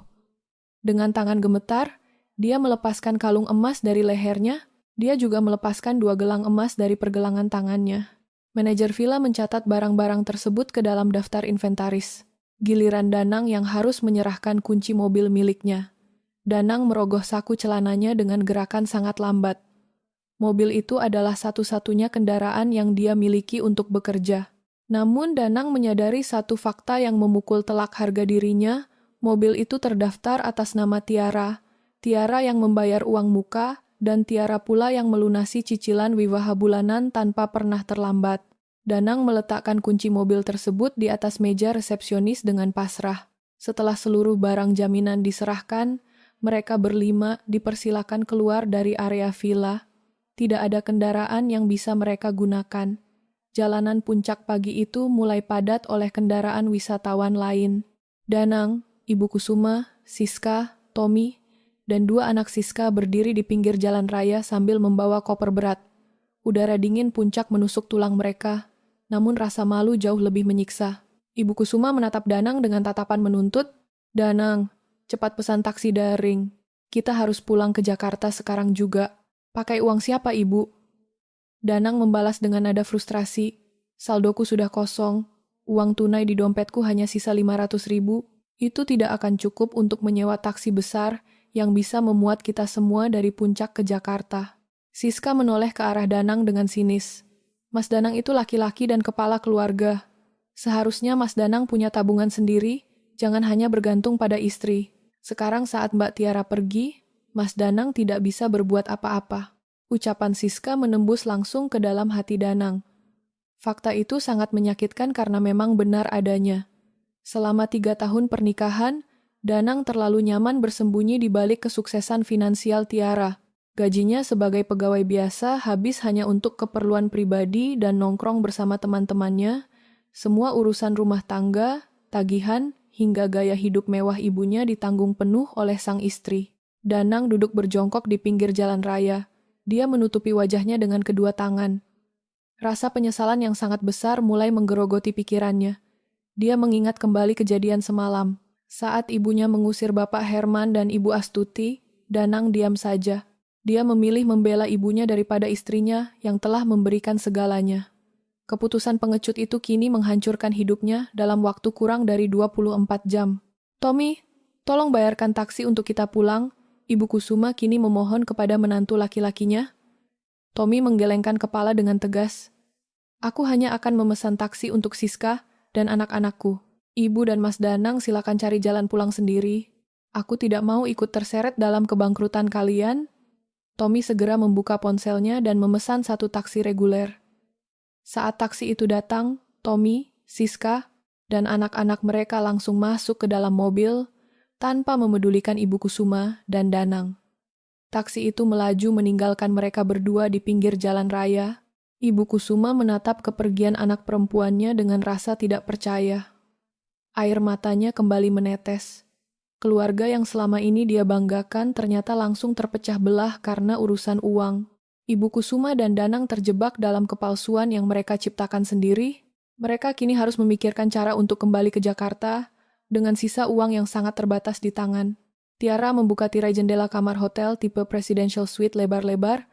Dengan tangan gemetar, dia melepaskan kalung emas dari lehernya. Dia juga melepaskan 2 gelang emas dari pergelangan tangannya. Manajer villa mencatat barang-barang tersebut ke dalam daftar inventaris. Giliran Danang yang harus menyerahkan kunci mobil miliknya. Danang merogoh saku celananya dengan gerakan sangat lambat. Mobil itu adalah satu-satunya kendaraan yang dia miliki untuk bekerja. Namun Danang menyadari satu fakta yang memukul telak harga dirinya. Mobil itu terdaftar atas nama Tiara. Tiara yang membayar uang muka, dan Tiara pula yang melunasi cicilan wiwaha bulanan tanpa pernah terlambat. Danang meletakkan kunci mobil tersebut di atas meja resepsionis dengan pasrah. Setelah seluruh barang jaminan diserahkan, mereka berlima dipersilakan keluar dari area villa. Tidak ada kendaraan yang bisa mereka gunakan. Jalanan puncak pagi itu mulai padat oleh kendaraan wisatawan lain. Danang, Ibu Kusuma, Siska, Tommy, dan 2 anak Siska berdiri di pinggir jalan raya sambil membawa koper berat. Udara dingin puncak menusuk tulang mereka, namun rasa malu jauh lebih menyiksa. Ibu Kusuma menatap Danang dengan tatapan menuntut. Danang, cepat pesan taksi daring. Kita harus pulang ke Jakarta sekarang juga. Pakai uang siapa, Ibu? Danang membalas dengan nada frustrasi. Saldoku sudah kosong. Uang tunai di dompetku hanya sisa 500.000. Itu tidak akan cukup untuk menyewa taksi besar yang bisa memuat kita semua dari puncak ke Jakarta. Siska menoleh ke arah Danang dengan sinis. Mas Danang itu laki-laki dan kepala keluarga. Seharusnya Mas Danang punya tabungan sendiri, jangan hanya bergantung pada istri. Sekarang saat Mbak Tiara pergi, Mas Danang tidak bisa berbuat apa-apa. Ucapan Siska menembus langsung ke dalam hati Danang. Fakta itu sangat menyakitkan karena memang benar adanya. Selama 3 tahun pernikahan, Danang terlalu nyaman bersembunyi di balik kesuksesan finansial Tiara. Gajinya sebagai pegawai biasa habis hanya untuk keperluan pribadi dan nongkrong bersama teman-temannya. Semua urusan rumah tangga, tagihan, hingga gaya hidup mewah ibunya ditanggung penuh oleh sang istri. Danang duduk berjongkok di pinggir jalan raya. Dia menutupi wajahnya dengan kedua tangan. Rasa penyesalan yang sangat besar mulai menggerogoti pikirannya. Dia mengingat kembali kejadian semalam. Saat ibunya mengusir Bapak Herman dan Ibu Astuti, Danang diam saja. Dia memilih membela ibunya daripada istrinya yang telah memberikan segalanya. Keputusan pengecut itu kini menghancurkan hidupnya dalam waktu kurang dari 24 jam. Tommy, tolong bayarkan taksi untuk kita pulang. Ibu Kusuma kini memohon kepada menantu laki-lakinya. Tommy menggelengkan kepala dengan tegas. Aku hanya akan memesan taksi untuk Siska dan anak-anakku. Ibu dan Mas Danang silakan cari jalan pulang sendiri. Aku tidak mau ikut terseret dalam kebangkrutan kalian. Tommy segera membuka ponselnya dan memesan 1 taksi reguler. Saat taksi itu datang, Tommy, Siska, dan anak-anak mereka langsung masuk ke dalam mobil tanpa memedulikan Ibu Kusuma dan Danang. Taksi itu melaju meninggalkan mereka berdua di pinggir jalan raya. Ibu Kusuma menatap kepergian anak perempuannya dengan rasa tidak percaya. Air matanya kembali menetes. Keluarga yang selama ini dia banggakan ternyata langsung terpecah belah karena urusan uang. Ibu Kusuma dan Danang terjebak dalam kepalsuan yang mereka ciptakan sendiri. Mereka kini harus memikirkan cara untuk kembali ke Jakarta dengan sisa uang yang sangat terbatas di tangan. Tiara membuka tirai jendela kamar hotel tipe presidential suite lebar-lebar.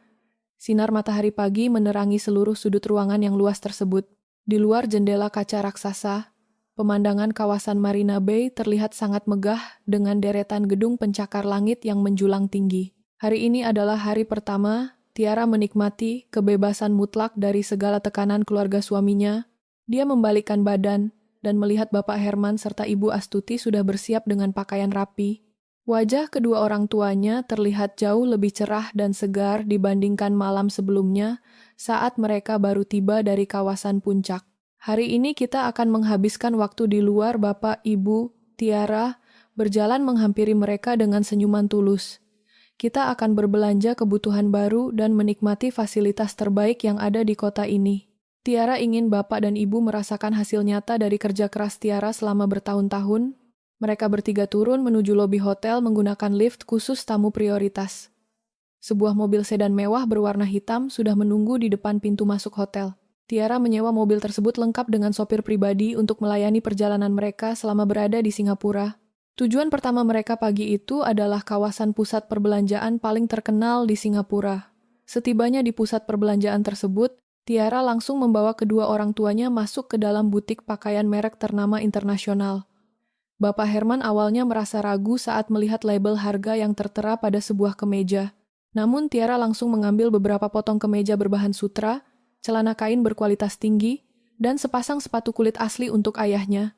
Sinar matahari pagi menerangi seluruh sudut ruangan yang luas tersebut. Di luar jendela kaca raksasa, pemandangan kawasan Marina Bay terlihat sangat megah dengan deretan gedung pencakar langit yang menjulang tinggi. Hari ini adalah hari pertama Tiara menikmati kebebasan mutlak dari segala tekanan keluarga suaminya. Dia membalikkan badan dan melihat Bapak Herman serta Ibu Astuti sudah bersiap dengan pakaian rapi. Wajah kedua orang tuanya terlihat jauh lebih cerah dan segar dibandingkan malam sebelumnya saat mereka baru tiba dari kawasan puncak. Hari ini kita akan menghabiskan waktu di luar. Bapak, Ibu, Tiara berjalan menghampiri mereka dengan senyuman tulus. Kita akan berbelanja kebutuhan baru dan menikmati fasilitas terbaik yang ada di kota ini. Tiara ingin Bapak dan Ibu merasakan hasil nyata dari kerja keras Tiara selama bertahun-tahun. Mereka bertiga turun menuju lobi hotel menggunakan lift khusus tamu prioritas. Sebuah mobil sedan mewah berwarna hitam sudah menunggu di depan pintu masuk hotel. Tiara menyewa mobil tersebut lengkap dengan sopir pribadi untuk melayani perjalanan mereka selama berada di Singapura. Tujuan pertama mereka pagi itu adalah kawasan pusat perbelanjaan paling terkenal di Singapura. Setibanya di pusat perbelanjaan tersebut, Tiara langsung membawa kedua orang tuanya masuk ke dalam butik pakaian merek ternama internasional. Bapak Herman awalnya merasa ragu saat melihat label harga yang tertera pada sebuah kemeja. Namun Tiara langsung mengambil beberapa potong kemeja berbahan sutra, celana kain berkualitas tinggi, dan sepasang sepatu kulit asli untuk ayahnya.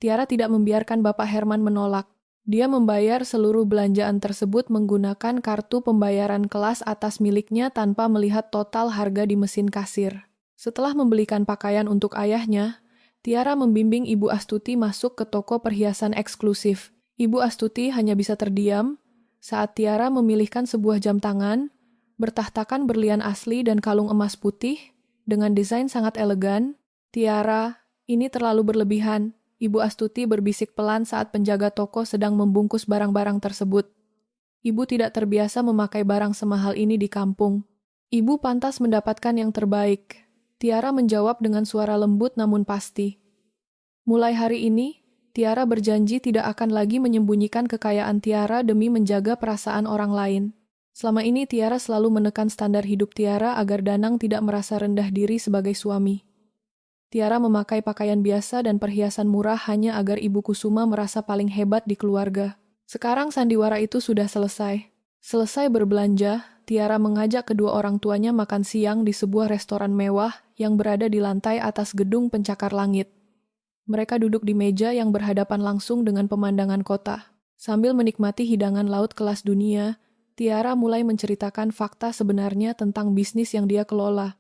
Tiara tidak membiarkan Bapak Herman menolak. Dia membayar seluruh belanjaan tersebut menggunakan kartu pembayaran kelas atas miliknya tanpa melihat total harga di mesin kasir. Setelah membelikan pakaian untuk ayahnya, Tiara membimbing Ibu Astuti masuk ke toko perhiasan eksklusif. Ibu Astuti hanya bisa terdiam saat Tiara memilihkan sebuah jam tangan, bertahtakan berlian asli dan kalung emas putih, dengan desain sangat elegan. Tiara, ini terlalu berlebihan. Ibu Astuti berbisik pelan saat penjaga toko sedang membungkus barang-barang tersebut. Ibu tidak terbiasa memakai barang semahal ini di kampung. Ibu pantas mendapatkan yang terbaik. Tiara menjawab dengan suara lembut namun pasti. Mulai hari ini, Tiara berjanji tidak akan lagi menyembunyikan kekayaan Tiara demi menjaga perasaan orang lain. Selama ini Tiara selalu menekan standar hidup Tiara agar Danang tidak merasa rendah diri sebagai suami. Tiara memakai pakaian biasa dan perhiasan murah hanya agar Ibu Kusuma merasa paling hebat di keluarga. Sekarang sandiwara itu sudah selesai. Selesai berbelanja, Tiara mengajak kedua orang tuanya makan siang di sebuah restoran mewah yang berada di lantai atas gedung pencakar langit. Mereka duduk di meja yang berhadapan langsung dengan pemandangan kota. Sambil menikmati hidangan laut kelas dunia, Tiara mulai menceritakan fakta sebenarnya tentang bisnis yang dia kelola.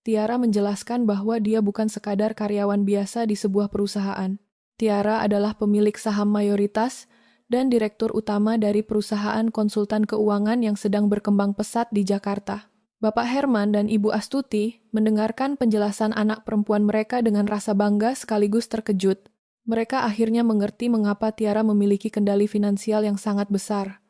Tiara menjelaskan bahwa dia bukan sekadar karyawan biasa di sebuah perusahaan. Tiara adalah pemilik saham mayoritas dan direktur utama dari perusahaan konsultan keuangan yang sedang berkembang pesat di Jakarta. Bapak Herman dan Ibu Astuti mendengarkan penjelasan anak perempuan mereka dengan rasa bangga sekaligus terkejut. Mereka akhirnya mengerti mengapa Tiara memiliki kendali finansial yang sangat besar.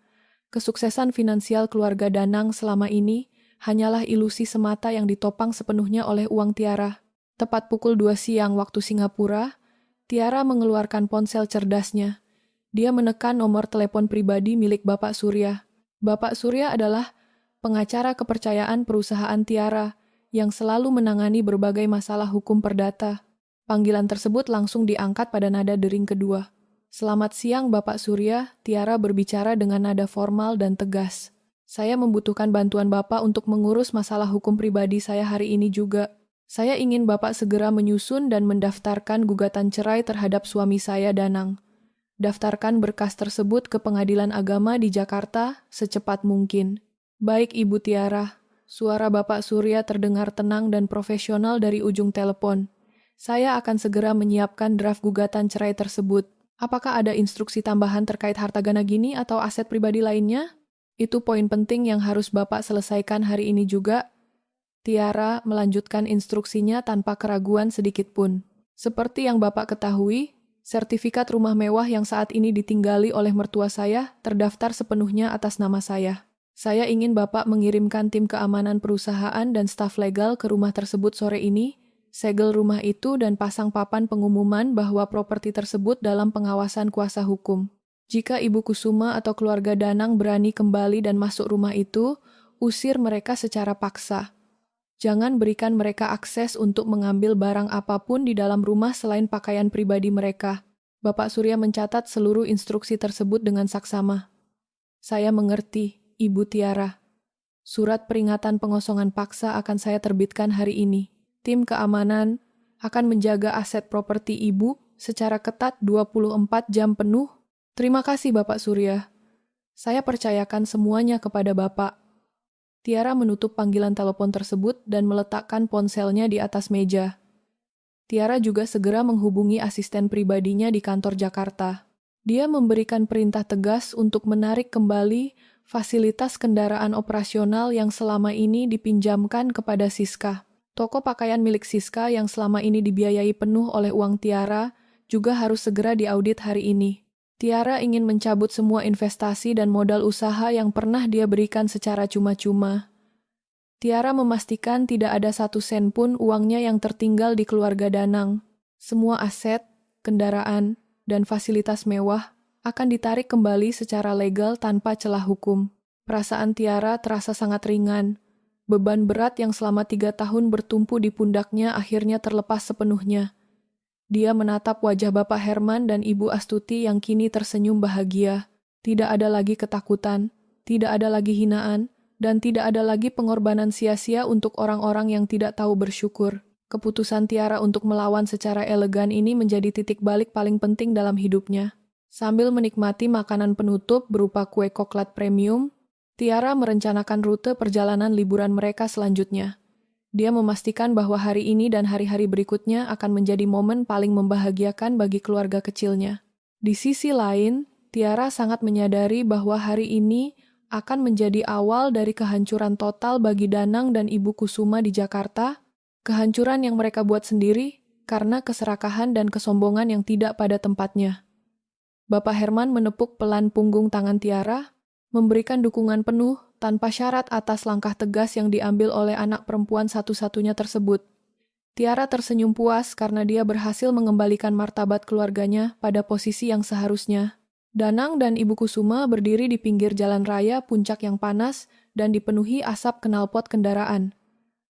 Kesuksesan finansial keluarga Danang selama ini hanyalah ilusi semata yang ditopang sepenuhnya oleh uang Tiara. Tepat pukul 2 siang waktu Singapura, Tiara mengeluarkan ponsel cerdasnya. Dia menekan nomor telepon pribadi milik Bapak Surya. Bapak Surya adalah pengacara kepercayaan perusahaan Tiara yang selalu menangani berbagai masalah hukum perdata. Panggilan tersebut langsung diangkat pada nada dering kedua. Selamat siang Bapak Surya, Tiara berbicara dengan nada formal dan tegas. Saya membutuhkan bantuan Bapak untuk mengurus masalah hukum pribadi saya hari ini juga. Saya ingin Bapak segera menyusun dan mendaftarkan gugatan cerai terhadap suami saya Danang. Daftarkan berkas tersebut ke Pengadilan Agama di Jakarta secepat mungkin. Baik Ibu Tiara, suara Bapak Surya terdengar tenang dan profesional dari ujung telepon. Saya akan segera menyiapkan draft gugatan cerai tersebut. Apakah ada instruksi tambahan terkait harta gana gini atau aset pribadi lainnya? Itu poin penting yang harus Bapak selesaikan hari ini juga. Tiara melanjutkan instruksinya tanpa keraguan sedikit pun. Seperti yang Bapak ketahui, sertifikat rumah mewah yang saat ini ditinggali oleh mertua saya terdaftar sepenuhnya atas nama saya. Saya ingin Bapak mengirimkan tim keamanan perusahaan dan staf legal ke rumah tersebut sore ini, segel rumah itu dan pasang papan pengumuman bahwa properti tersebut dalam pengawasan kuasa hukum. Jika Ibu Kusuma atau keluarga Danang berani kembali dan masuk rumah itu, usir mereka secara paksa. Jangan berikan mereka akses untuk mengambil barang apapun di dalam rumah selain pakaian pribadi mereka. Bapak Surya mencatat seluruh instruksi tersebut dengan saksama. Saya mengerti, Ibu Tiara. Surat peringatan pengosongan paksa akan saya terbitkan hari ini. Tim keamanan akan menjaga aset properti Ibu secara ketat 24 jam penuh. Terima kasih Bapak Surya. Saya percayakan semuanya kepada Bapak. Tiara menutup panggilan telepon tersebut dan meletakkan ponselnya di atas meja. Tiara juga segera menghubungi asisten pribadinya di kantor Jakarta. Dia memberikan perintah tegas untuk menarik kembali fasilitas kendaraan operasional yang selama ini dipinjamkan kepada Siska. Toko pakaian milik Siska yang selama ini dibiayai penuh oleh uang Tiara juga harus segera diaudit hari ini. Tiara ingin mencabut semua investasi dan modal usaha yang pernah dia berikan secara cuma-cuma. Tiara memastikan tidak ada satu sen pun uangnya yang tertinggal di keluarga Danang. Semua aset, kendaraan, dan fasilitas mewah akan ditarik kembali secara legal tanpa celah hukum. Perasaan Tiara terasa sangat ringan. Beban berat yang selama 3 tahun bertumpu di pundaknya akhirnya terlepas sepenuhnya. Dia menatap wajah Bapak Herman dan Ibu Astuti yang kini tersenyum bahagia. Tidak ada lagi ketakutan, tidak ada lagi hinaan, dan tidak ada lagi pengorbanan sia-sia untuk orang-orang yang tidak tahu bersyukur. Keputusan Tiara untuk melawan secara elegan ini menjadi titik balik paling penting dalam hidupnya. Sambil menikmati makanan penutup berupa kue coklat premium, Tiara merencanakan rute perjalanan liburan mereka selanjutnya. Dia memastikan bahwa hari ini dan hari-hari berikutnya akan menjadi momen paling membahagiakan bagi keluarga kecilnya. Di sisi lain, Tiara sangat menyadari bahwa hari ini akan menjadi awal dari kehancuran total bagi Danang dan Ibu Kusuma di Jakarta, kehancuran yang mereka buat sendiri karena keserakahan dan kesombongan yang tidak pada tempatnya. Bapak Herman menepuk pelan punggung tangan Tiara, memberikan dukungan penuh tanpa syarat atas langkah tegas yang diambil oleh anak perempuan satu-satunya tersebut. Tiara tersenyum puas karena dia berhasil mengembalikan martabat keluarganya pada posisi yang seharusnya. Danang dan Ibu Kusuma berdiri di pinggir jalan raya puncak yang panas dan dipenuhi asap knalpot kendaraan.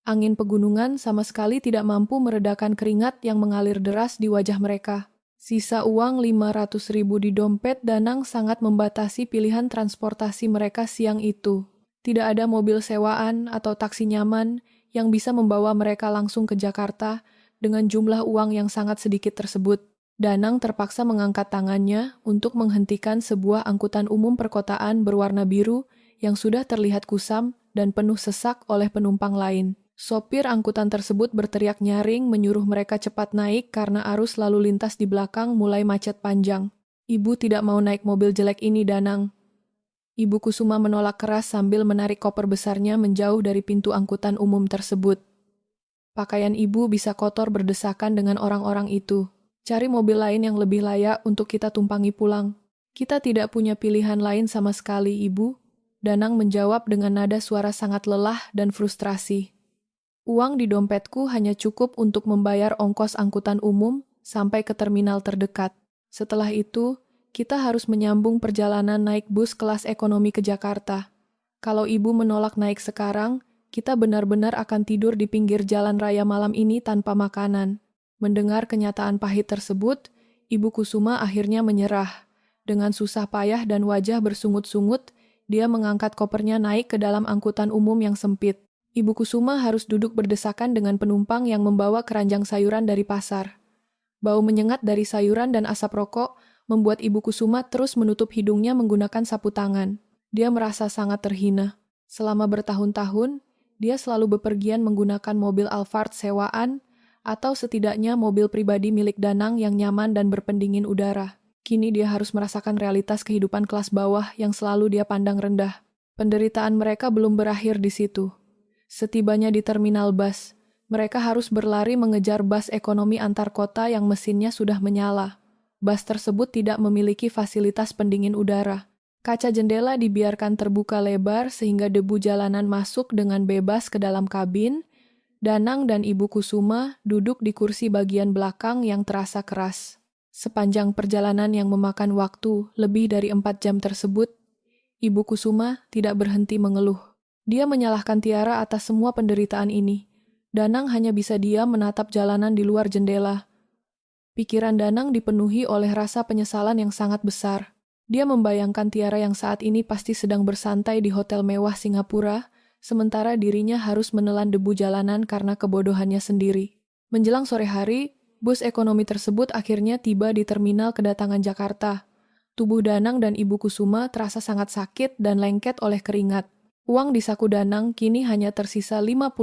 Angin pegunungan sama sekali tidak mampu meredakan keringat yang mengalir deras di wajah mereka. Sisa uang 500.000 di dompet Danang sangat membatasi pilihan transportasi mereka siang itu. Tidak ada mobil sewaan atau taksi nyaman yang bisa membawa mereka langsung ke Jakarta dengan jumlah uang yang sangat sedikit tersebut. Danang terpaksa mengangkat tangannya untuk menghentikan sebuah angkutan umum perkotaan berwarna biru yang sudah terlihat kusam dan penuh sesak oleh penumpang lain. Sopir angkutan tersebut berteriak nyaring menyuruh mereka cepat naik karena arus lalu lintas di belakang mulai macet panjang. Ibu tidak mau naik mobil jelek ini, Danang. Ibu Kusuma menolak keras sambil menarik koper besarnya menjauh dari pintu angkutan umum tersebut. Pakaian ibu bisa kotor berdesakan dengan orang-orang itu. Cari mobil lain yang lebih layak untuk kita tumpangi pulang. Kita tidak punya pilihan lain sama sekali, Ibu. Danang menjawab dengan nada suara sangat lelah dan frustrasi. Uang di dompetku hanya cukup untuk membayar ongkos angkutan umum sampai ke terminal terdekat. Setelah itu, kita harus menyambung perjalanan naik bus kelas ekonomi ke Jakarta. Kalau ibu menolak naik sekarang, kita benar-benar akan tidur di pinggir jalan raya malam ini tanpa makanan. Mendengar kenyataan pahit tersebut, Ibu Kusuma akhirnya menyerah. Dengan susah payah dan wajah bersungut-sungut, dia mengangkat kopernya naik ke dalam angkutan umum yang sempit. Ibu Kusuma harus duduk berdesakan dengan penumpang yang membawa keranjang sayuran dari pasar. Bau menyengat dari sayuran dan asap rokok membuat Ibu Kusuma terus menutup hidungnya menggunakan sapu tangan. Dia merasa sangat terhina. Selama bertahun-tahun, dia selalu bepergian menggunakan mobil Alphard sewaan atau setidaknya mobil pribadi milik Danang yang nyaman dan berpendingin udara. Kini dia harus merasakan realitas kehidupan kelas bawah yang selalu dia pandang rendah. Penderitaan mereka belum berakhir di situ. Setibanya di terminal bus, mereka harus berlari mengejar bus ekonomi antar kota yang mesinnya sudah menyala. Bus tersebut tidak memiliki fasilitas pendingin udara. Kaca jendela dibiarkan terbuka lebar sehingga debu jalanan masuk dengan bebas ke dalam kabin. Danang dan Ibu Kusuma duduk di kursi bagian belakang yang terasa keras. Sepanjang perjalanan yang memakan waktu lebih dari 4 jam tersebut, Ibu Kusuma tidak berhenti mengeluh. Dia menyalahkan Tiara atas semua penderitaan ini. Danang hanya bisa diam menatap jalanan di luar jendela. Pikiran Danang dipenuhi oleh rasa penyesalan yang sangat besar. Dia membayangkan Tiara yang saat ini pasti sedang bersantai di hotel mewah Singapura, sementara dirinya harus menelan debu jalanan karena kebodohannya sendiri. Menjelang sore hari, bus ekonomi tersebut akhirnya tiba di terminal kedatangan Jakarta. Tubuh Danang dan Ibu Kusuma terasa sangat sakit dan lengket oleh keringat. Uang di saku Danang kini hanya tersisa 50.000.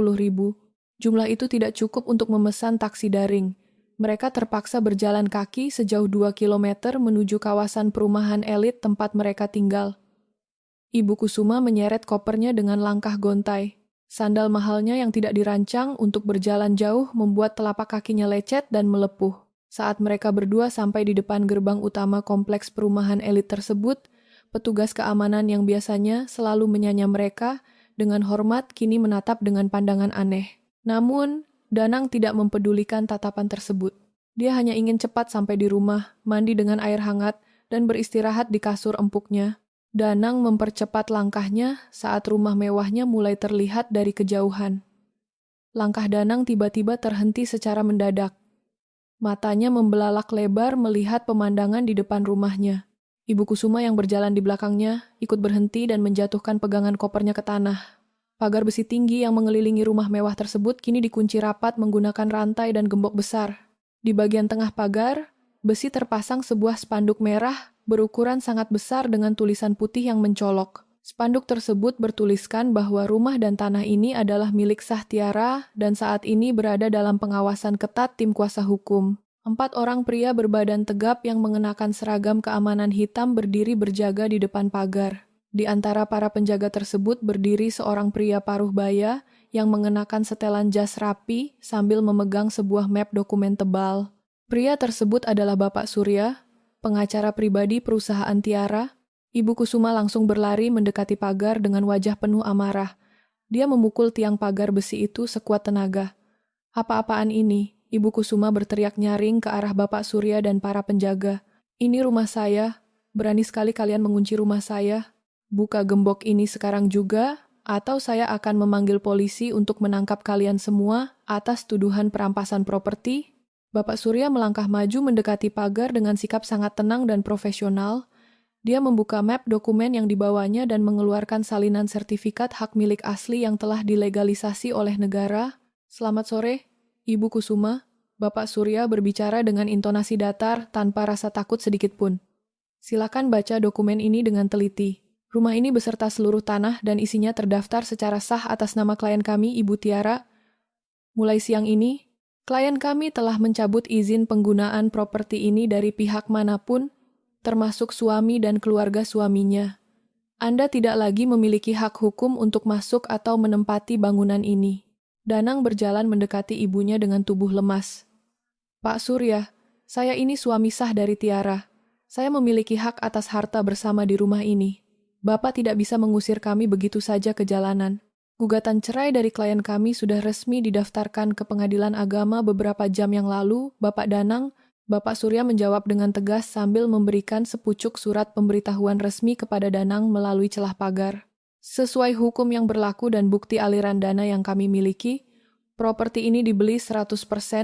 Jumlah itu tidak cukup untuk memesan taksi daring. Mereka terpaksa berjalan kaki sejauh 2 kilometer menuju kawasan perumahan elit tempat mereka tinggal. Ibu Kusuma menyeret kopernya dengan langkah gontai. Sandal mahalnya yang tidak dirancang untuk berjalan jauh membuat telapak kakinya lecet dan melepuh. Saat mereka berdua sampai di depan gerbang utama kompleks perumahan elit tersebut, petugas keamanan yang biasanya selalu menyanya mereka dengan hormat kini menatap dengan pandangan aneh. Namun, Danang tidak mempedulikan tatapan tersebut. Dia hanya ingin cepat sampai di rumah, mandi dengan air hangat, dan beristirahat di kasur empuknya. Danang mempercepat langkahnya saat rumah mewahnya mulai terlihat dari kejauhan. Langkah Danang tiba-tiba terhenti secara mendadak. Matanya membelalak lebar melihat pemandangan di depan rumahnya. Ibu Kusuma yang berjalan di belakangnya ikut berhenti dan menjatuhkan pegangan kopernya ke tanah. Pagar besi tinggi yang mengelilingi rumah mewah tersebut kini dikunci rapat menggunakan rantai dan gembok besar. Di bagian tengah pagar, besi terpasang sebuah spanduk merah berukuran sangat besar dengan tulisan putih yang mencolok. Spanduk tersebut bertuliskan bahwa rumah dan tanah ini adalah milik Sah Tiara dan saat ini berada dalam pengawasan ketat tim kuasa hukum. 4 orang pria berbadan tegap yang mengenakan seragam keamanan hitam berdiri berjaga di depan pagar. Di antara para penjaga tersebut berdiri seorang pria paruh baya yang mengenakan setelan jas rapi sambil memegang sebuah map dokumen tebal. Pria tersebut adalah Bapak Surya, pengacara pribadi perusahaan Tiara. Ibu Kusuma langsung berlari mendekati pagar dengan wajah penuh amarah. Dia memukul tiang pagar besi itu sekuat tenaga. Apa-apaan ini? Ibu Kusuma berteriak nyaring ke arah Bapak Surya dan para penjaga. Ini rumah saya. Berani sekali kalian mengunci rumah saya. Buka gembok ini sekarang juga, atau saya akan memanggil polisi untuk menangkap kalian semua atas tuduhan perampasan properti. Bapak Surya melangkah maju mendekati pagar dengan sikap sangat tenang dan profesional. Dia membuka map dokumen yang dibawanya dan mengeluarkan salinan sertifikat hak milik asli yang telah dilegalisasi oleh negara. Selamat sore, Ibu Kusuma. Bapak Surya berbicara dengan intonasi datar tanpa rasa takut sedikit pun. Silakan baca dokumen ini dengan teliti. Rumah ini beserta seluruh tanah dan isinya terdaftar secara sah atas nama klien kami, Ibu Tiara. Mulai siang ini, klien kami telah mencabut izin penggunaan properti ini dari pihak manapun, termasuk suami dan keluarga suaminya. Anda tidak lagi memiliki hak hukum untuk masuk atau menempati bangunan ini. Danang berjalan mendekati ibunya dengan tubuh lemas. Pak Surya, saya ini suami sah dari Tiara. Saya memiliki hak atas harta bersama di rumah ini. Bapak tidak bisa mengusir kami begitu saja ke jalanan. Gugatan cerai dari klien kami sudah resmi didaftarkan ke Pengadilan Agama beberapa jam yang lalu, Bapak Danang. Bapak Surya menjawab dengan tegas sambil memberikan sepucuk surat pemberitahuan resmi kepada Danang melalui celah pagar. Sesuai hukum yang berlaku dan bukti aliran dana yang kami miliki, properti ini dibeli 100%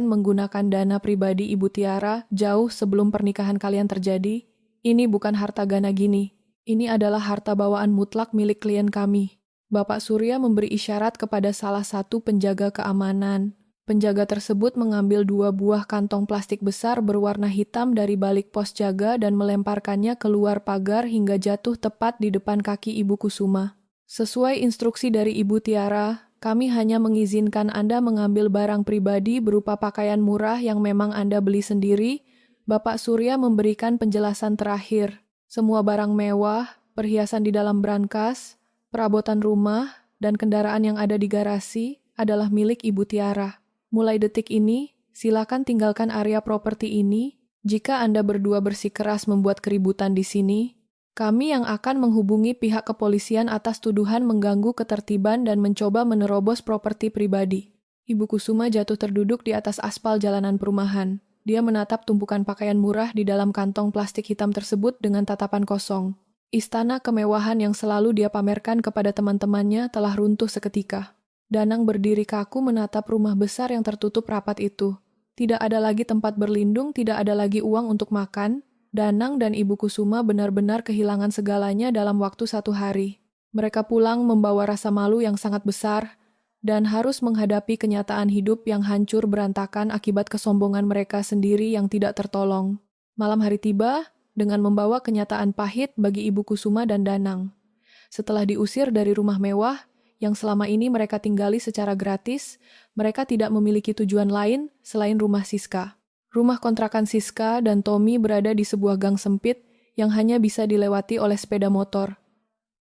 menggunakan dana pribadi Ibu Tiara jauh sebelum pernikahan kalian terjadi. Ini bukan harta Gana Gini. Ini adalah harta bawaan mutlak milik klien kami. Bapak Surya memberi isyarat kepada salah satu penjaga keamanan. Penjaga tersebut mengambil 2 buah kantong plastik besar berwarna hitam dari balik pos jaga dan melemparkannya keluar pagar hingga jatuh tepat di depan kaki Ibu Kusuma. Sesuai instruksi dari Ibu Tiara, kami hanya mengizinkan Anda mengambil barang pribadi berupa pakaian murah yang memang Anda beli sendiri. Bapak Surya memberikan penjelasan terakhir. Semua barang mewah, perhiasan di dalam brankas, perabotan rumah, dan kendaraan yang ada di garasi adalah milik Ibu Tiara. Mulai detik ini, silakan tinggalkan area properti ini. Jika Anda berdua bersikeras membuat keributan di sini, kami yang akan menghubungi pihak kepolisian atas tuduhan mengganggu ketertiban dan mencoba menerobos properti pribadi. Ibu Kusuma jatuh terduduk di atas aspal jalanan perumahan. Dia menatap tumpukan pakaian murah di dalam kantong plastik hitam tersebut dengan tatapan kosong. Istana kemewahan yang selalu dia pamerkan kepada teman-temannya telah runtuh seketika. Danang berdiri kaku menatap rumah besar yang tertutup rapat itu. Tidak ada lagi tempat berlindung, tidak ada lagi uang untuk makan. Danang dan Ibu Kusuma benar-benar kehilangan segalanya dalam waktu 1 hari. Mereka pulang membawa rasa malu yang sangat besar dan harus menghadapi kenyataan hidup yang hancur berantakan akibat kesombongan mereka sendiri yang tidak tertolong. Malam hari tiba dengan membawa kenyataan pahit bagi Ibu Kusuma dan Danang. Setelah diusir dari rumah mewah, yang selama ini mereka tinggali secara gratis, mereka tidak memiliki tujuan lain selain rumah Siska. Rumah kontrakan Siska dan Tommy berada di sebuah gang sempit yang hanya bisa dilewati oleh sepeda motor.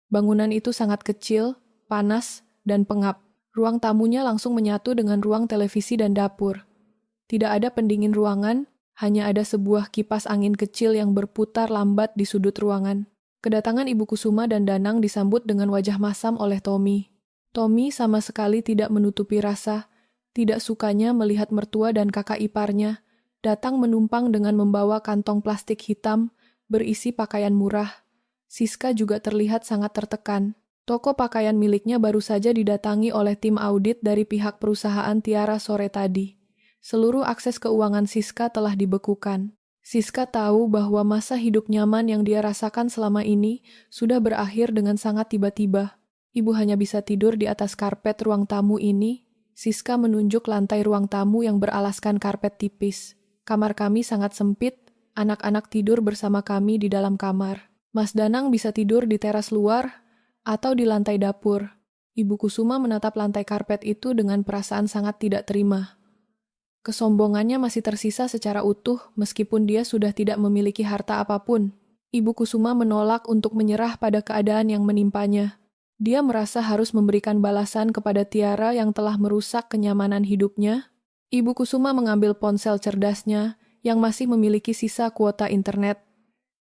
Bangunan itu sangat kecil, panas, dan pengap. Ruang tamunya langsung menyatu dengan ruang televisi dan dapur. Tidak ada pendingin ruangan, hanya ada sebuah kipas angin kecil yang berputar lambat di sudut ruangan. Kedatangan Ibu Kusuma dan Danang disambut dengan wajah masam oleh Tommy. Tommy sama sekali tidak menutupi rasa, tidak sukanya melihat mertua dan kakak iparnya datang menumpang dengan membawa kantong plastik hitam berisi pakaian murah. Siska juga terlihat sangat tertekan. Toko pakaian miliknya baru saja didatangi oleh tim audit dari pihak perusahaan Tiara sore tadi. Seluruh akses keuangan Siska telah dibekukan. Siska tahu bahwa masa hidup nyaman yang dia rasakan selama ini sudah berakhir dengan sangat tiba-tiba. Ibu hanya bisa tidur di atas karpet ruang tamu ini. Siska menunjuk lantai ruang tamu yang beralaskan karpet tipis. Kamar kami sangat sempit, anak-anak tidur bersama kami di dalam kamar. Mas Danang bisa tidur di teras luar atau di lantai dapur. Ibu Kusuma menatap lantai karpet itu dengan perasaan sangat tidak terima. Kesombongannya masih tersisa secara utuh meskipun dia sudah tidak memiliki harta apapun. Ibu Kusuma menolak untuk menyerah pada keadaan yang menimpanya. Dia merasa harus memberikan balasan kepada Tiara yang telah merusak kenyamanan hidupnya. Ibu Kusuma mengambil ponsel cerdasnya yang masih memiliki sisa kuota internet.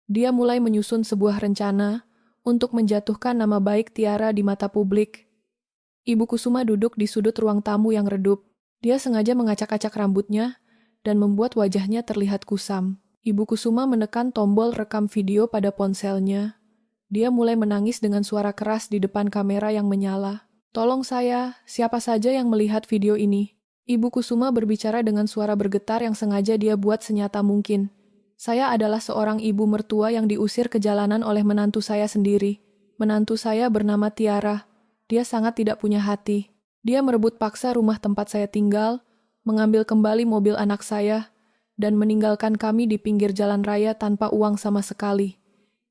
Dia mulai menyusun sebuah rencana untuk menjatuhkan nama baik Tiara di mata publik. Ibu Kusuma duduk di sudut ruang tamu yang redup. Dia sengaja mengacak-acak rambutnya dan membuat wajahnya terlihat kusam. Ibu Kusuma menekan tombol rekam video pada ponselnya. Dia mulai menangis dengan suara keras di depan kamera yang menyala. "Tolong saya, siapa saja yang melihat video ini?" Ibu Kusuma berbicara dengan suara bergetar yang sengaja dia buat senyata mungkin. "Saya adalah seorang ibu mertua yang diusir ke jalanan oleh menantu saya sendiri. Menantu saya bernama Tiara. Dia sangat tidak punya hati. Dia merebut paksa rumah tempat saya tinggal, mengambil kembali mobil anak saya, dan meninggalkan kami di pinggir jalan raya tanpa uang sama sekali.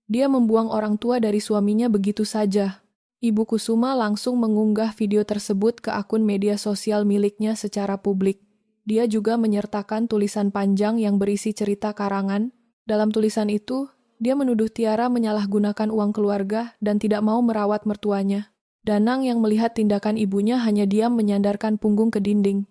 Dia membuang orang tua dari suaminya begitu saja." Ibu Kusuma langsung mengunggah video tersebut ke akun media sosial miliknya secara publik. Dia juga menyertakan tulisan panjang yang berisi cerita karangan. Dalam tulisan itu, dia menuduh Tiara menyalahgunakan uang keluarga dan tidak mau merawat mertuanya. Danang yang melihat tindakan ibunya hanya diam menyandarkan punggung ke dinding.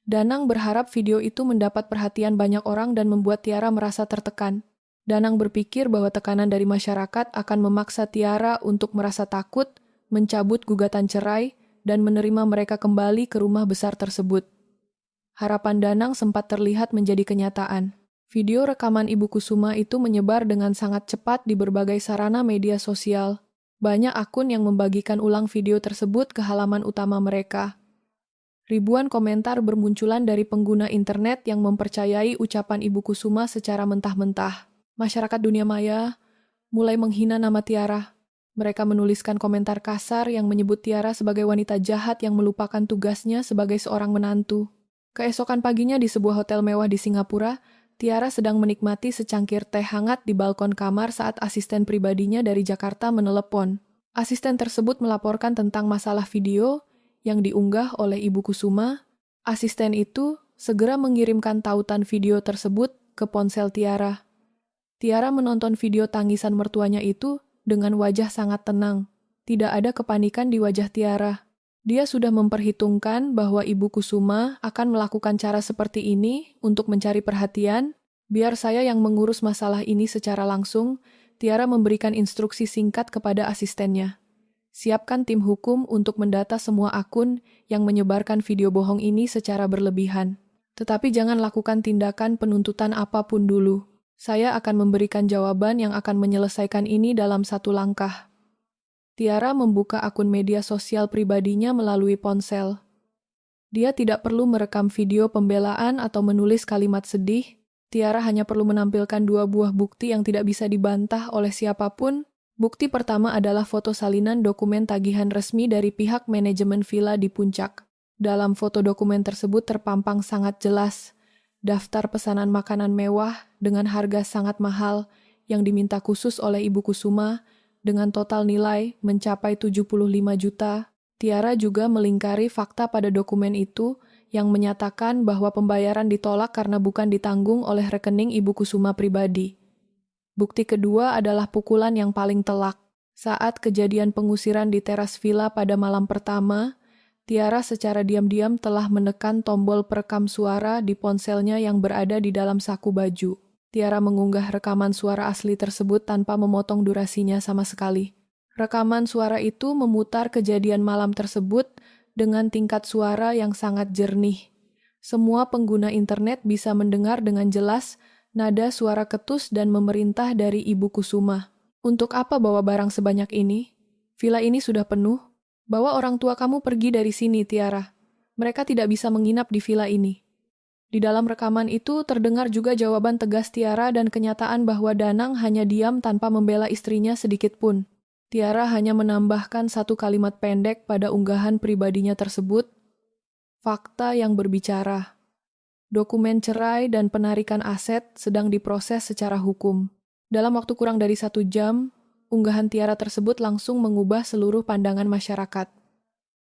Danang berharap video itu mendapat perhatian banyak orang dan membuat Tiara merasa tertekan. Danang berpikir bahwa tekanan dari masyarakat akan memaksa Tiara untuk merasa takut, mencabut gugatan cerai, dan menerima mereka kembali ke rumah besar tersebut. Harapan Danang sempat terlihat menjadi kenyataan. Video rekaman Ibu Kusuma itu menyebar dengan sangat cepat di berbagai sarana media sosial. Banyak akun yang membagikan ulang video tersebut ke halaman utama mereka. Ribuan komentar bermunculan dari pengguna internet yang mempercayai ucapan Ibu Kusuma secara mentah-mentah. Masyarakat dunia maya mulai menghina nama Tiara. Mereka menuliskan komentar kasar yang menyebut Tiara sebagai wanita jahat yang melupakan tugasnya sebagai seorang menantu. Keesokan paginya di sebuah hotel mewah di Singapura, Tiara sedang menikmati secangkir teh hangat di balkon kamar saat asisten pribadinya dari Jakarta menelepon. Asisten tersebut melaporkan tentang masalah video yang diunggah oleh Ibu Kusuma. Asisten itu segera mengirimkan tautan video tersebut ke ponsel Tiara. Tiara menonton video tangisan mertuanya itu dengan wajah sangat tenang. Tidak ada kepanikan di wajah Tiara. Dia sudah memperhitungkan bahwa Ibu Kusuma akan melakukan cara seperti ini untuk mencari perhatian. "Biar saya yang mengurus masalah ini secara langsung," Tiara memberikan instruksi singkat kepada asistennya. "Siapkan tim hukum untuk mendata semua akun yang menyebarkan video bohong ini secara berlebihan. Tetapi jangan lakukan tindakan penuntutan apapun dulu. Saya akan memberikan jawaban yang akan menyelesaikan ini dalam satu langkah." Tiara membuka akun media sosial pribadinya melalui ponsel. Dia tidak perlu merekam video pembelaan atau menulis kalimat sedih. Tiara hanya perlu menampilkan dua buah bukti yang tidak bisa dibantah oleh siapapun. Bukti pertama adalah foto salinan dokumen tagihan resmi dari pihak manajemen villa di Puncak. Dalam foto dokumen tersebut terpampang sangat jelas daftar pesanan makanan mewah dengan harga sangat mahal yang diminta khusus oleh Ibu Kusuma dengan total nilai mencapai 75 juta. Tiara juga melingkari fakta pada dokumen itu yang menyatakan bahwa pembayaran ditolak karena bukan ditanggung oleh rekening Ibu Kusuma pribadi. Bukti kedua adalah pukulan yang paling telak. Saat kejadian pengusiran di teras villa pada malam pertama, Tiara secara diam-diam telah menekan tombol perekam suara di ponselnya yang berada di dalam saku baju. Tiara mengunggah rekaman suara asli tersebut tanpa memotong durasinya sama sekali. Rekaman suara itu memutar kejadian malam tersebut dengan tingkat suara yang sangat jernih. Semua pengguna internet bisa mendengar dengan jelas nada suara ketus dan memerintah dari Ibu Kusuma. Untuk apa bawa barang sebanyak ini? Villa ini sudah penuh. Bawa orang tua kamu pergi dari sini, Tiara. Mereka tidak bisa menginap di villa ini. Di dalam rekaman itu terdengar juga jawaban tegas Tiara dan kenyataan bahwa Danang hanya diam tanpa membela istrinya sedikit pun. Tiara hanya menambahkan satu kalimat pendek pada unggahan pribadinya tersebut. Fakta yang berbicara. Dokumen cerai dan penarikan aset sedang diproses secara hukum. Dalam waktu kurang dari 1 jam, unggahan Tiara tersebut langsung mengubah seluruh pandangan masyarakat.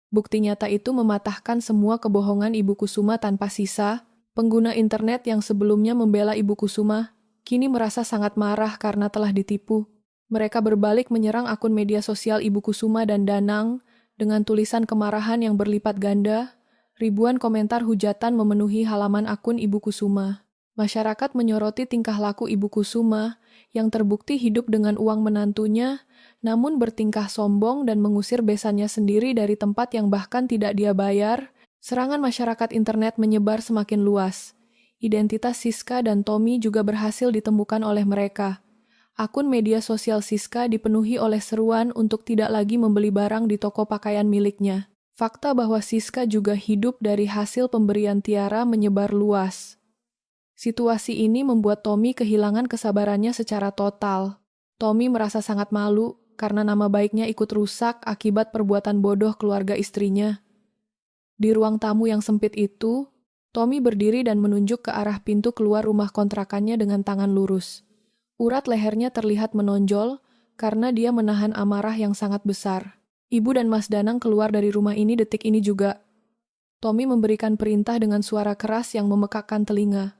Bukti nyata itu mematahkan semua kebohongan Ibu Kusuma tanpa sisa. Pengguna internet yang sebelumnya membela Ibu Kusuma kini merasa sangat marah karena telah ditipu. Mereka berbalik menyerang akun media sosial Ibu Kusuma dan Danang dengan tulisan kemarahan yang berlipat ganda. Ribuan komentar hujatan memenuhi halaman akun Ibu Kusuma. Masyarakat menyoroti tingkah laku Ibu Kusuma yang terbukti hidup dengan uang menantunya, namun bertingkah sombong dan mengusir besannya sendiri dari tempat yang bahkan tidak dia bayar. Serangan masyarakat internet menyebar semakin luas. Identitas Siska dan Tommy juga berhasil ditemukan oleh mereka. Akun media sosial Siska dipenuhi oleh seruan untuk tidak lagi membeli barang di toko pakaian miliknya. Fakta bahwa Siska juga hidup dari hasil pemberian Tiara menyebar luas. Situasi ini membuat Tommy kehilangan kesabarannya secara total. Tommy merasa sangat malu karena nama baiknya ikut rusak akibat perbuatan bodoh keluarga istrinya. Di ruang tamu yang sempit itu, Tommy berdiri dan menunjuk ke arah pintu keluar rumah kontrakannya dengan tangan lurus. Urat lehernya terlihat menonjol karena dia menahan amarah yang sangat besar. Ibu dan Mas Danang keluar dari rumah ini detik ini juga. Tommy memberikan perintah dengan suara keras yang memekakkan telinga.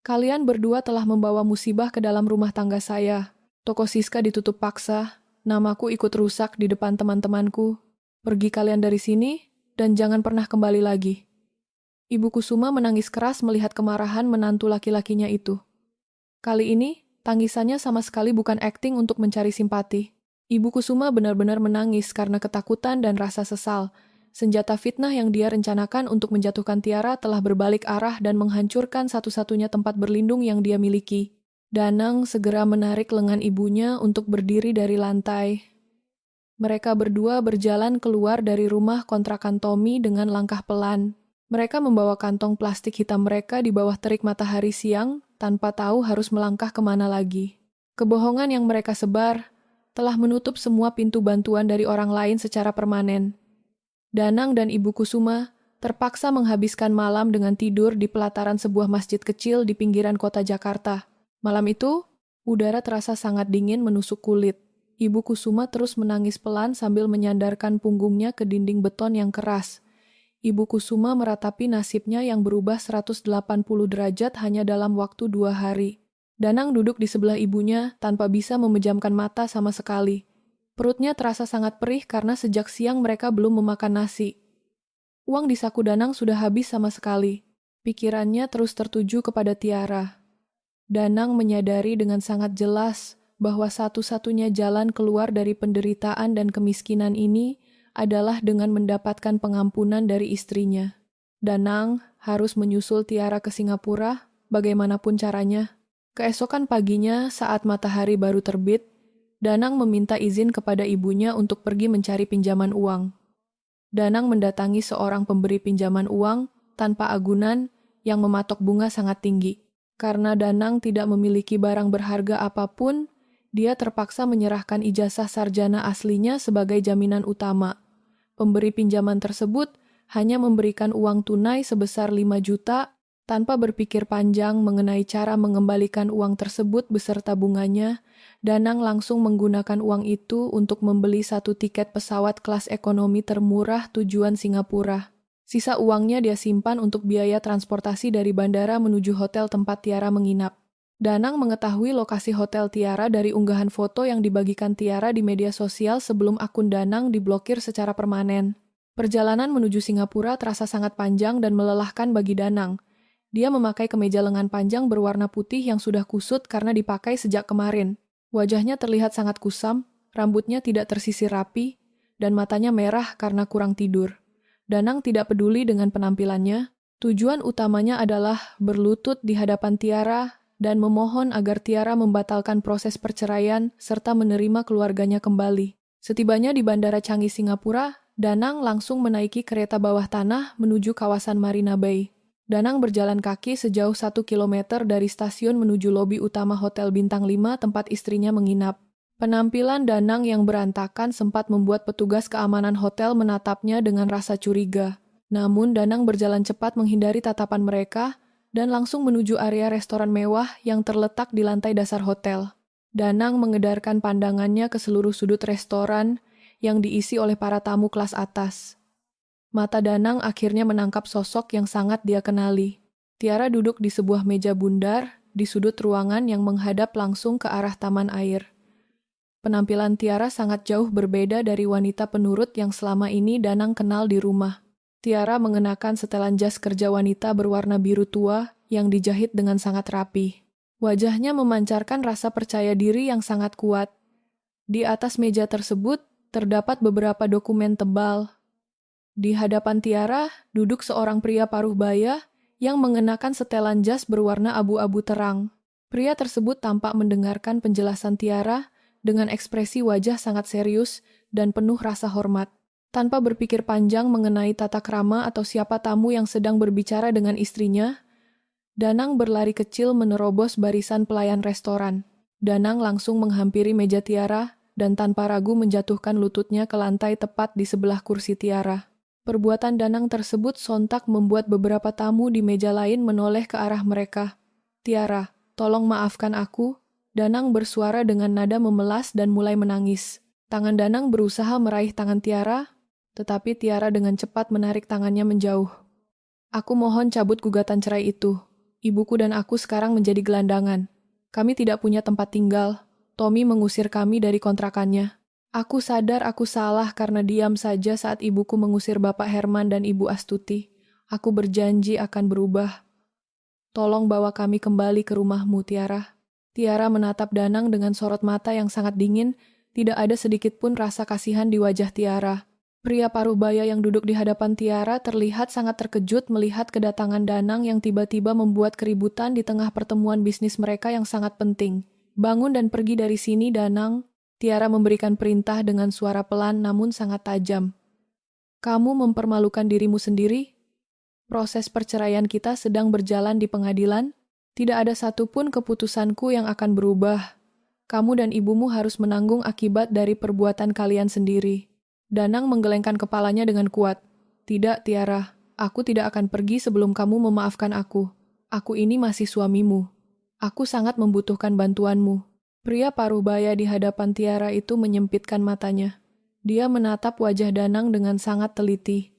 Kalian berdua telah membawa musibah ke dalam rumah tangga saya. Toko Siska ditutup paksa, namaku ikut rusak di depan teman-temanku. Pergi kalian dari sini dan jangan pernah kembali lagi. Ibu Kusuma menangis keras melihat kemarahan menantu laki-lakinya itu. Kali ini, tangisannya sama sekali bukan akting untuk mencari simpati. Ibu Kusuma benar-benar menangis karena ketakutan dan rasa sesal. Senjata fitnah yang dia rencanakan untuk menjatuhkan Tiara telah berbalik arah dan menghancurkan satu-satunya tempat berlindung yang dia miliki. Danang segera menarik lengan ibunya untuk berdiri dari lantai. Mereka berdua berjalan keluar dari rumah kontrakan Tommy dengan langkah pelan. Mereka membawa kantong plastik hitam mereka di bawah terik matahari siang, tanpa tahu harus melangkah kemana lagi. Kebohongan yang mereka sebar telah menutup semua pintu bantuan dari orang lain secara permanen. Danang dan Ibu Kusuma terpaksa menghabiskan malam dengan tidur di pelataran sebuah masjid kecil di pinggiran kota Jakarta. Malam itu, udara terasa sangat dingin menusuk kulit. Ibu Kusuma terus menangis pelan sambil menyandarkan punggungnya ke dinding beton yang keras. Ibu Kusuma meratapi nasibnya yang berubah 180 derajat hanya dalam waktu 2 hari. Danang duduk di sebelah ibunya tanpa bisa memejamkan mata sama sekali. Perutnya terasa sangat perih karena sejak siang mereka belum memakan nasi. Uang di saku Danang sudah habis sama sekali. Pikirannya terus tertuju kepada Tiara. Danang menyadari dengan sangat jelas bahwa satu-satunya jalan keluar dari penderitaan dan kemiskinan ini adalah dengan mendapatkan pengampunan dari istrinya. Danang harus menyusul Tiara ke Singapura, bagaimanapun caranya. Keesokan paginya, saat matahari baru terbit, Danang meminta izin kepada ibunya untuk pergi mencari pinjaman uang. Danang mendatangi seorang pemberi pinjaman uang tanpa agunan yang mematok bunga sangat tinggi. Karena Danang tidak memiliki barang berharga apapun, dia terpaksa menyerahkan ijazah sarjana aslinya sebagai jaminan utama. Pemberi pinjaman tersebut hanya memberikan uang tunai sebesar 5 juta tanpa berpikir panjang mengenai cara mengembalikan uang tersebut beserta bunganya. Danang langsung menggunakan uang itu untuk membeli 1 tiket pesawat kelas ekonomi termurah tujuan Singapura. Sisa uangnya dia simpan untuk biaya transportasi dari bandara menuju hotel tempat Tiara menginap. Danang mengetahui lokasi hotel Tiara dari unggahan foto yang dibagikan Tiara di media sosial sebelum akun Danang diblokir secara permanen. Perjalanan menuju Singapura terasa sangat panjang dan melelahkan bagi Danang. Dia memakai kemeja lengan panjang berwarna putih yang sudah kusut karena dipakai sejak kemarin. Wajahnya terlihat sangat kusam, Rambutnya tidak tersisir rapi, dan matanya merah karena kurang tidur. Danang tidak peduli dengan penampilannya. Tujuan utamanya adalah berlutut di hadapan Tiara dan memohon agar Tiara membatalkan proses perceraian serta menerima keluarganya kembali. Setibanya di Bandara Changi, Singapura, Danang langsung menaiki kereta bawah tanah menuju kawasan Marina Bay. Danang berjalan kaki sejauh 1 kilometer dari stasiun menuju lobi utama Hotel Bintang 5 tempat istrinya menginap. Penampilan Danang yang berantakan sempat membuat petugas keamanan hotel menatapnya dengan rasa curiga. Namun Danang berjalan cepat menghindari tatapan mereka dan langsung menuju area restoran mewah yang terletak di lantai dasar hotel. Danang mengedarkan pandangannya ke seluruh sudut restoran yang diisi oleh para tamu kelas atas. Mata Danang akhirnya menangkap sosok yang sangat dia kenali. Tiara duduk di sebuah meja bundar di sudut ruangan yang menghadap langsung ke arah taman air. Penampilan Tiara sangat jauh berbeda dari wanita penurut yang selama ini Danang kenal di rumah. Tiara mengenakan setelan jas kerja wanita berwarna biru tua yang dijahit dengan sangat rapi. Wajahnya memancarkan rasa percaya diri yang sangat kuat. Di atas meja tersebut terdapat beberapa dokumen tebal. Di hadapan Tiara duduk seorang pria paruh baya yang mengenakan setelan jas berwarna abu-abu terang. Pria tersebut tampak mendengarkan penjelasan Tiara dengan ekspresi wajah sangat serius dan penuh rasa hormat. Tanpa berpikir panjang mengenai tata krama atau siapa tamu yang sedang berbicara dengan istrinya, Danang berlari kecil menerobos barisan pelayan restoran. Danang langsung menghampiri meja Tiara dan tanpa ragu menjatuhkan lututnya ke lantai tepat di sebelah kursi Tiara. Perbuatan Danang tersebut sontak membuat beberapa tamu di meja lain menoleh ke arah mereka. "Tiara, tolong maafkan aku." Danang bersuara dengan nada memelas dan mulai menangis. Tangan Danang berusaha meraih tangan Tiara, tetapi Tiara dengan cepat menarik tangannya menjauh. "Aku mohon cabut gugatan cerai itu. Ibuku dan aku sekarang menjadi gelandangan. Kami tidak punya tempat tinggal. Tommy mengusir kami dari kontrakannya. Aku sadar aku salah karena diam saja saat ibuku mengusir Bapak Herman dan Ibu Astuti. Aku berjanji akan berubah. Tolong bawa kami kembali ke rumahmu, Tiara." Tiara menatap Danang dengan sorot mata yang sangat dingin. Tidak ada sedikit pun rasa kasihan di wajah Tiara. Pria paruh baya yang duduk di hadapan Tiara terlihat sangat terkejut melihat kedatangan Danang yang tiba-tiba membuat keributan di tengah pertemuan bisnis mereka yang sangat penting. "Bangun dan pergi dari sini, Danang." Tiara memberikan perintah dengan suara pelan namun sangat tajam. "Kamu mempermalukan dirimu sendiri? Proses perceraian kita sedang berjalan di pengadilan. Tidak ada satupun keputusanku yang akan berubah. Kamu dan ibumu harus menanggung akibat dari perbuatan kalian sendiri." Danang menggelengkan kepalanya dengan kuat. "Tidak, Tiara. Aku tidak akan pergi sebelum kamu memaafkan aku. Aku ini masih suamimu. Aku sangat membutuhkan bantuanmu." Pria paruh baya di hadapan Tiara itu menyempitkan matanya. Dia menatap wajah Danang dengan sangat teliti.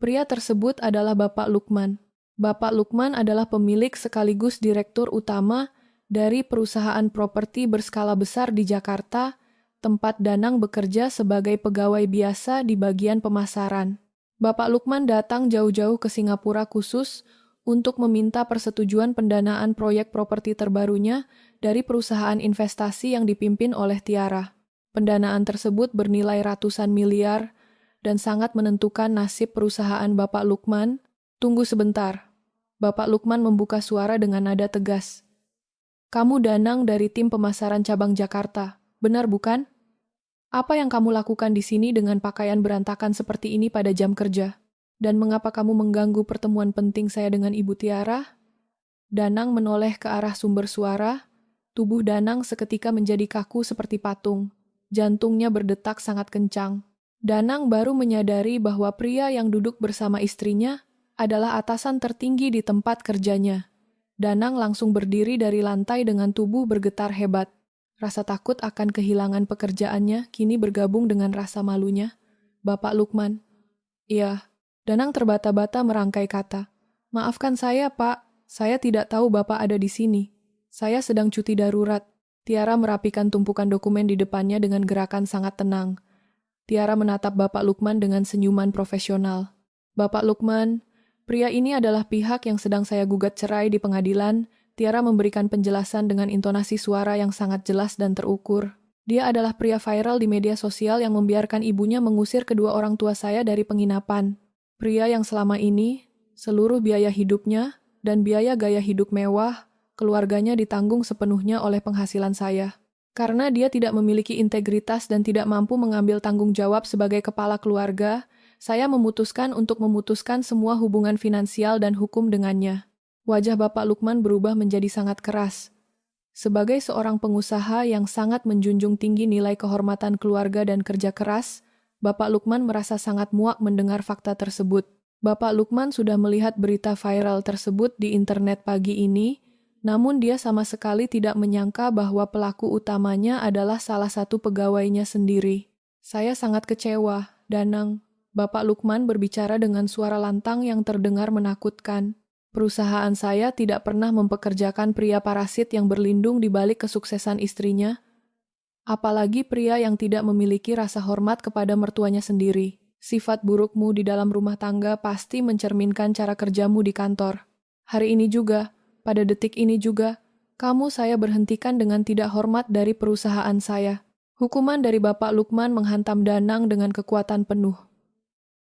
Pria tersebut adalah Bapak Lukman. Bapak Lukman adalah pemilik sekaligus direktur utama dari perusahaan properti berskala besar di Jakarta, tempat Danang bekerja sebagai pegawai biasa di bagian pemasaran. Bapak Lukman datang jauh-jauh ke Singapura khusus untuk meminta persetujuan pendanaan proyek properti terbarunya dari perusahaan investasi yang dipimpin oleh Tiara. Pendanaan tersebut bernilai ratusan miliar dan sangat menentukan nasib perusahaan Bapak Lukman. "Tunggu sebentar." Bapak Lukman membuka suara dengan nada tegas. "Kamu Danang dari tim pemasaran cabang Jakarta, benar bukan? Apa yang kamu lakukan di sini dengan pakaian berantakan seperti ini pada jam kerja? Dan mengapa kamu mengganggu pertemuan penting saya dengan Ibu Tiara?" Danang menoleh ke arah sumber suara. Tubuh Danang seketika menjadi kaku seperti patung. Jantungnya berdetak sangat kencang. Danang baru menyadari bahwa pria yang duduk bersama istrinya adalah atasan tertinggi di tempat kerjanya. Danang langsung berdiri dari lantai dengan tubuh bergetar hebat. Rasa takut akan kehilangan pekerjaannya kini bergabung dengan rasa malunya. "Bapak Lukman." "Iya." Danang terbata-bata merangkai kata. "Maafkan saya, Pak. Saya tidak tahu Bapak ada di sini. Saya sedang cuti darurat." Tiara merapikan tumpukan dokumen di depannya dengan gerakan sangat tenang. Tiara menatap Bapak Lukman dengan senyuman profesional. "Bapak Lukman, pria ini adalah pihak yang sedang saya gugat cerai di pengadilan." Tiara memberikan penjelasan dengan intonasi suara yang sangat jelas dan terukur. Dia adalah pria viral di media sosial yang membiarkan ibunya mengusir kedua orang tua saya dari penginapan. Pria yang selama ini, seluruh biaya hidupnya dan biaya gaya hidup mewah, keluarganya ditanggung sepenuhnya oleh penghasilan saya. Karena dia tidak memiliki integritas dan tidak mampu mengambil tanggung jawab sebagai kepala keluarga, saya memutuskan untuk memutuskan semua hubungan finansial dan hukum dengannya. Wajah Bapak Lukman berubah menjadi sangat keras. Sebagai seorang pengusaha yang sangat menjunjung tinggi nilai kehormatan keluarga dan kerja keras, Bapak Lukman merasa sangat muak mendengar fakta tersebut. Bapak Lukman sudah melihat berita viral tersebut di internet pagi ini, namun dia sama sekali tidak menyangka bahwa pelaku utamanya adalah salah satu pegawainya sendiri. Saya sangat kecewa, Danang. Bapak Lukman berbicara dengan suara lantang yang terdengar menakutkan. Perusahaan saya tidak pernah mempekerjakan pria parasit yang berlindung di balik kesuksesan istrinya, apalagi pria yang tidak memiliki rasa hormat kepada mertuanya sendiri. Sifat burukmu di dalam rumah tangga pasti mencerminkan cara kerjamu di kantor. Hari ini juga, pada detik ini juga, kamu saya berhentikan dengan tidak hormat dari perusahaan saya. Hukuman dari Bapak Lukman menghantam Danang dengan kekuatan penuh.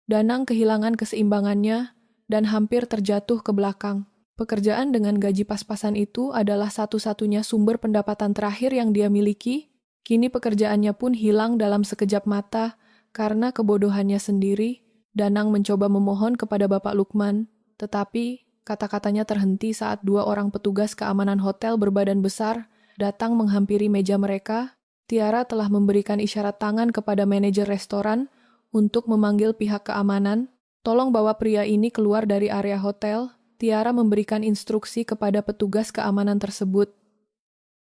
Danang kehilangan keseimbangannya dan hampir terjatuh ke belakang. Pekerjaan dengan gaji pas-pasan itu adalah satu-satunya sumber pendapatan terakhir yang dia miliki. Kini pekerjaannya pun hilang dalam sekejap mata karena kebodohannya sendiri. Danang mencoba memohon kepada Bapak Lukman, tetapi kata-katanya terhenti saat dua orang petugas keamanan hotel berbadan besar datang menghampiri meja mereka. Tiara telah memberikan isyarat tangan kepada manajer restoran untuk memanggil pihak keamanan. Tolong bawa pria ini keluar dari area hotel. Tiara memberikan instruksi kepada petugas keamanan tersebut.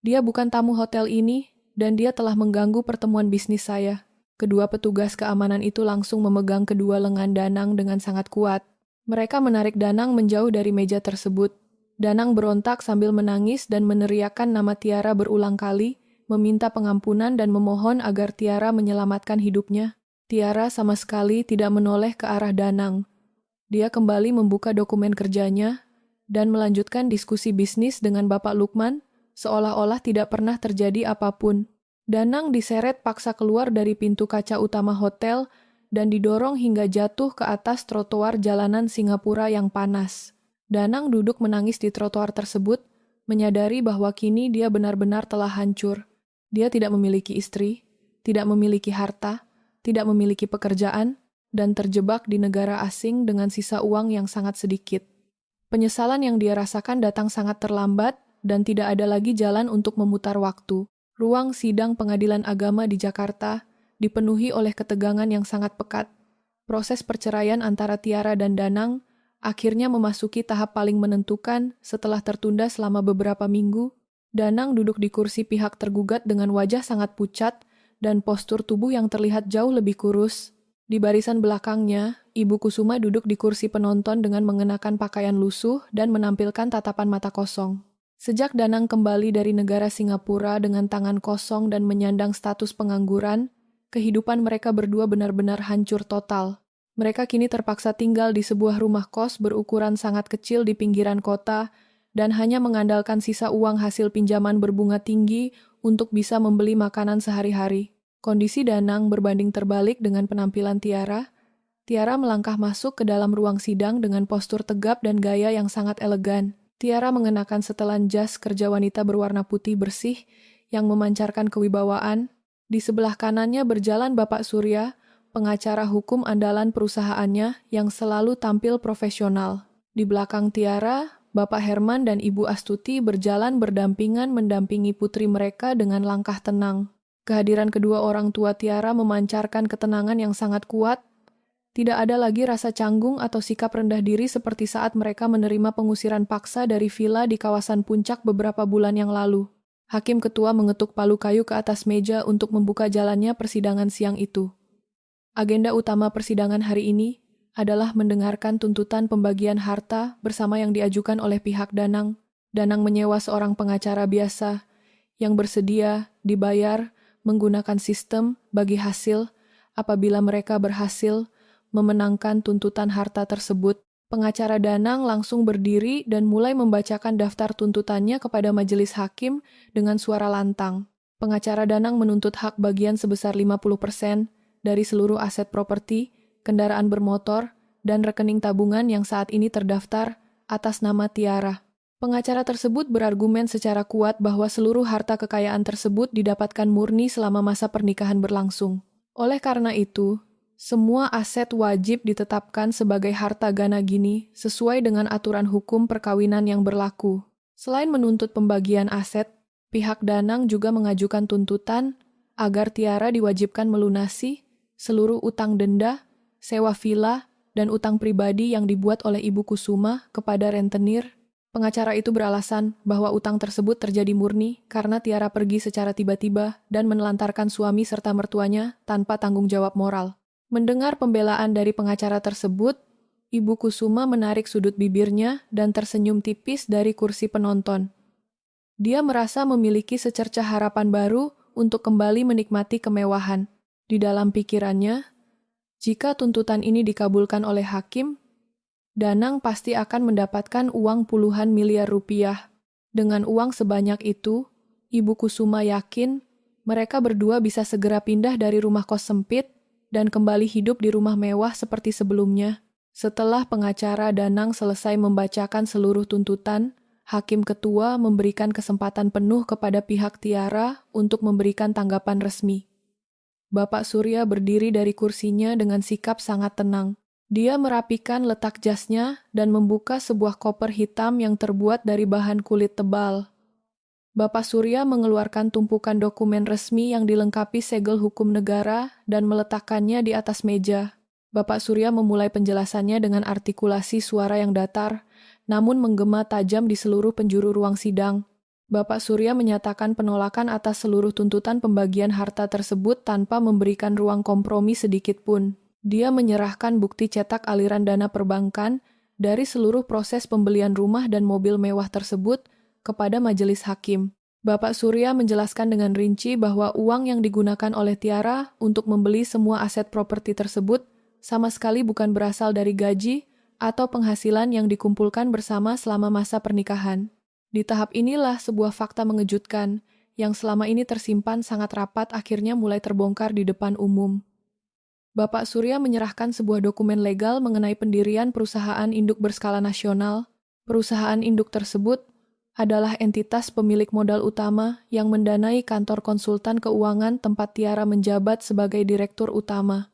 Dia bukan tamu hotel ini, dan dia telah mengganggu pertemuan bisnis saya. Kedua petugas keamanan itu langsung memegang kedua lengan Danang dengan sangat kuat. Mereka menarik Danang menjauh dari meja tersebut. Danang berontak sambil menangis dan meneriakkan nama Tiara berulang kali, meminta pengampunan dan memohon agar Tiara menyelamatkan hidupnya. Tiara sama sekali tidak menoleh ke arah Danang. Dia kembali membuka dokumen kerjanya dan melanjutkan diskusi bisnis dengan Bapak Lukman, seolah-olah tidak pernah terjadi apapun. Danang diseret paksa keluar dari pintu kaca utama hotel dan didorong hingga jatuh ke atas trotoar jalanan Singapura yang panas. Danang duduk menangis di trotoar tersebut, menyadari bahwa kini dia benar-benar telah hancur. Dia tidak memiliki istri, tidak memiliki harta, tidak memiliki pekerjaan, dan terjebak di negara asing dengan sisa uang yang sangat sedikit. Penyesalan yang dia rasakan datang sangat terlambat dan tidak ada lagi jalan untuk memutar waktu. Ruang sidang pengadilan agama di Jakarta dipenuhi oleh ketegangan yang sangat pekat. Proses perceraian antara Tiara dan Danang akhirnya memasuki tahap paling menentukan setelah tertunda selama beberapa minggu. Danang duduk di kursi pihak tergugat dengan wajah sangat pucat dan postur tubuh yang terlihat jauh lebih kurus. Di barisan belakangnya, Ibu Kusuma duduk di kursi penonton dengan mengenakan pakaian lusuh dan menampilkan tatapan mata kosong. Sejak Danang kembali dari negara Singapura dengan tangan kosong dan menyandang status pengangguran, kehidupan mereka berdua benar-benar hancur total. Mereka kini terpaksa tinggal di sebuah rumah kos berukuran sangat kecil di pinggiran kota dan hanya mengandalkan sisa uang hasil pinjaman berbunga tinggi untuk bisa membeli makanan sehari-hari. Kondisi Danang berbanding terbalik dengan penampilan Tiara. Tiara melangkah masuk ke dalam ruang sidang dengan postur tegap dan gaya yang sangat elegan. Tiara mengenakan setelan jas kerja wanita berwarna putih bersih yang memancarkan kewibawaan. Di sebelah kanannya berjalan Bapak Surya, pengacara hukum andalan perusahaannya yang selalu tampil profesional. Di belakang Tiara, Bapak Herman dan Ibu Astuti berjalan berdampingan mendampingi putri mereka dengan langkah tenang. Kehadiran kedua orang tua Tiara memancarkan ketenangan yang sangat kuat. Tidak ada lagi rasa canggung atau sikap rendah diri seperti saat mereka menerima pengusiran paksa dari villa di kawasan Puncak beberapa bulan yang lalu. Hakim ketua mengetuk palu kayu ke atas meja untuk membuka jalannya persidangan siang itu. Agenda utama persidangan hari ini adalah mendengarkan tuntutan pembagian harta bersama yang diajukan oleh pihak Danang. Danang menyewa seorang pengacara biasa yang bersedia dibayar menggunakan sistem bagi hasil apabila mereka berhasil memenangkan tuntutan harta tersebut. Pengacara Danang langsung berdiri dan mulai membacakan daftar tuntutannya kepada majelis hakim dengan suara lantang. Pengacara Danang menuntut hak bagian sebesar 50% dari seluruh aset properti, kendaraan bermotor, dan rekening tabungan yang saat ini terdaftar atas nama Tiara. Pengacara tersebut berargumen secara kuat bahwa seluruh harta kekayaan tersebut didapatkan murni selama masa pernikahan berlangsung. Oleh karena itu, semua aset wajib ditetapkan sebagai harta gana gini sesuai dengan aturan hukum perkawinan yang berlaku. Selain menuntut pembagian aset, pihak Danang juga mengajukan tuntutan agar Tiara diwajibkan melunasi seluruh utang denda, sewa villa, dan utang pribadi yang dibuat oleh Ibu Kusuma kepada rentenir. Pengacara itu beralasan bahwa utang tersebut terjadi murni karena Tiara pergi secara tiba-tiba dan menelantarkan suami serta mertuanya tanpa tanggung jawab moral. Mendengar pembelaan dari pengacara tersebut, Ibu Kusuma menarik sudut bibirnya dan tersenyum tipis dari kursi penonton. Dia merasa memiliki secercah harapan baru untuk kembali menikmati kemewahan. Di dalam pikirannya, jika tuntutan ini dikabulkan oleh hakim, Danang pasti akan mendapatkan uang puluhan miliar rupiah. Dengan uang sebanyak itu, Ibu Kusuma yakin mereka berdua bisa segera pindah dari rumah kos sempit dan kembali hidup di rumah mewah seperti sebelumnya. Setelah pengacara Danang selesai membacakan seluruh tuntutan, Hakim Ketua memberikan kesempatan penuh kepada pihak Tiara untuk memberikan tanggapan resmi. Bapak Surya berdiri dari kursinya dengan sikap sangat tenang. Dia merapikan letak jasnya dan membuka sebuah koper hitam yang terbuat dari bahan kulit tebal. Bapak Surya mengeluarkan tumpukan dokumen resmi yang dilengkapi segel hukum negara dan meletakkannya di atas meja. Bapak Surya memulai penjelasannya dengan artikulasi suara yang datar, namun menggema tajam di seluruh penjuru ruang sidang. Bapak Surya menyatakan penolakan atas seluruh tuntutan pembagian harta tersebut tanpa memberikan ruang kompromi sedikit pun. Dia menyerahkan bukti cetak aliran dana perbankan dari seluruh proses pembelian rumah dan mobil mewah tersebut kepada majelis hakim. Bapak Surya menjelaskan dengan rinci bahwa uang yang digunakan oleh Tiara untuk membeli semua aset properti tersebut sama sekali bukan berasal dari gaji atau penghasilan yang dikumpulkan bersama selama masa pernikahan. Di tahap inilah sebuah fakta mengejutkan yang selama ini tersimpan sangat rapat akhirnya mulai terbongkar di depan umum. Bapak Surya menyerahkan sebuah dokumen legal mengenai pendirian perusahaan induk berskala nasional. Perusahaan induk tersebut adalah entitas pemilik modal utama yang mendanai kantor konsultan keuangan tempat Tiara menjabat sebagai direktur utama.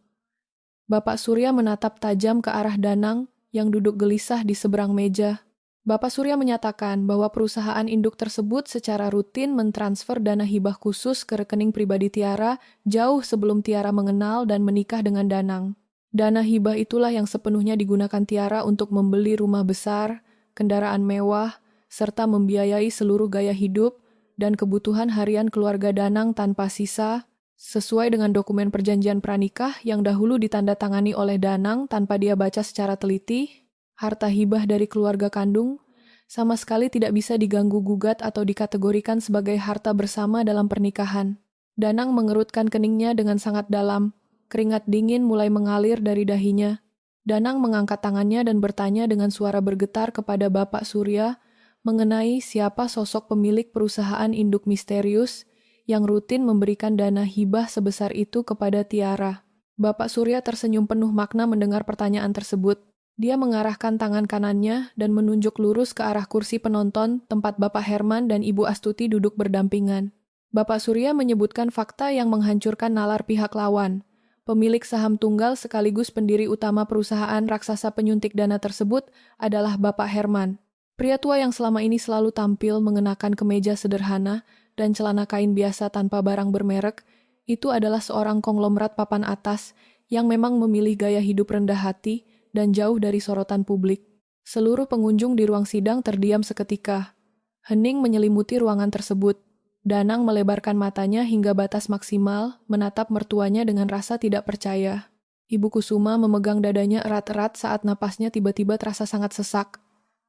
Bapak Surya menatap tajam ke arah Danang yang duduk gelisah di seberang meja. Bapak Surya menyatakan bahwa perusahaan induk tersebut secara rutin mentransfer dana hibah khusus ke rekening pribadi Tiara jauh sebelum Tiara mengenal dan menikah dengan Danang. Dana hibah itulah yang sepenuhnya digunakan Tiara untuk membeli rumah besar, kendaraan mewah, serta membiayai seluruh gaya hidup dan kebutuhan harian keluarga Danang tanpa sisa, sesuai dengan dokumen perjanjian pranikah yang dahulu ditandatangani oleh Danang tanpa dia baca secara teliti. Harta hibah dari keluarga kandung sama sekali tidak bisa diganggu-gugat atau dikategorikan sebagai harta bersama dalam pernikahan. Danang mengerutkan keningnya dengan sangat dalam, keringat dingin mulai mengalir dari dahinya. Danang mengangkat tangannya dan bertanya dengan suara bergetar kepada Bapak Surya mengenai siapa sosok pemilik perusahaan induk misterius yang rutin memberikan dana hibah sebesar itu kepada Tiara. Bapak Surya tersenyum penuh makna mendengar pertanyaan tersebut. Dia mengarahkan tangan kanannya dan menunjuk lurus ke arah kursi penonton tempat Bapak Herman dan Ibu Astuti duduk berdampingan. Bapak Surya menyebutkan fakta yang menghancurkan nalar pihak lawan. Pemilik saham tunggal sekaligus pendiri utama perusahaan raksasa penyuntik dana tersebut adalah Bapak Herman. Pria tua yang selama ini selalu tampil mengenakan kemeja sederhana dan celana kain biasa tanpa barang bermerek, itu adalah seorang konglomerat papan atas yang memang memilih gaya hidup rendah hati dan jauh dari sorotan publik. Seluruh pengunjung di ruang sidang terdiam seketika. Hening menyelimuti ruangan tersebut. Danang melebarkan matanya hingga batas maksimal, menatap mertuanya dengan rasa tidak percaya. Ibu Kusuma memegang dadanya erat-erat saat napasnya tiba-tiba terasa sangat sesak.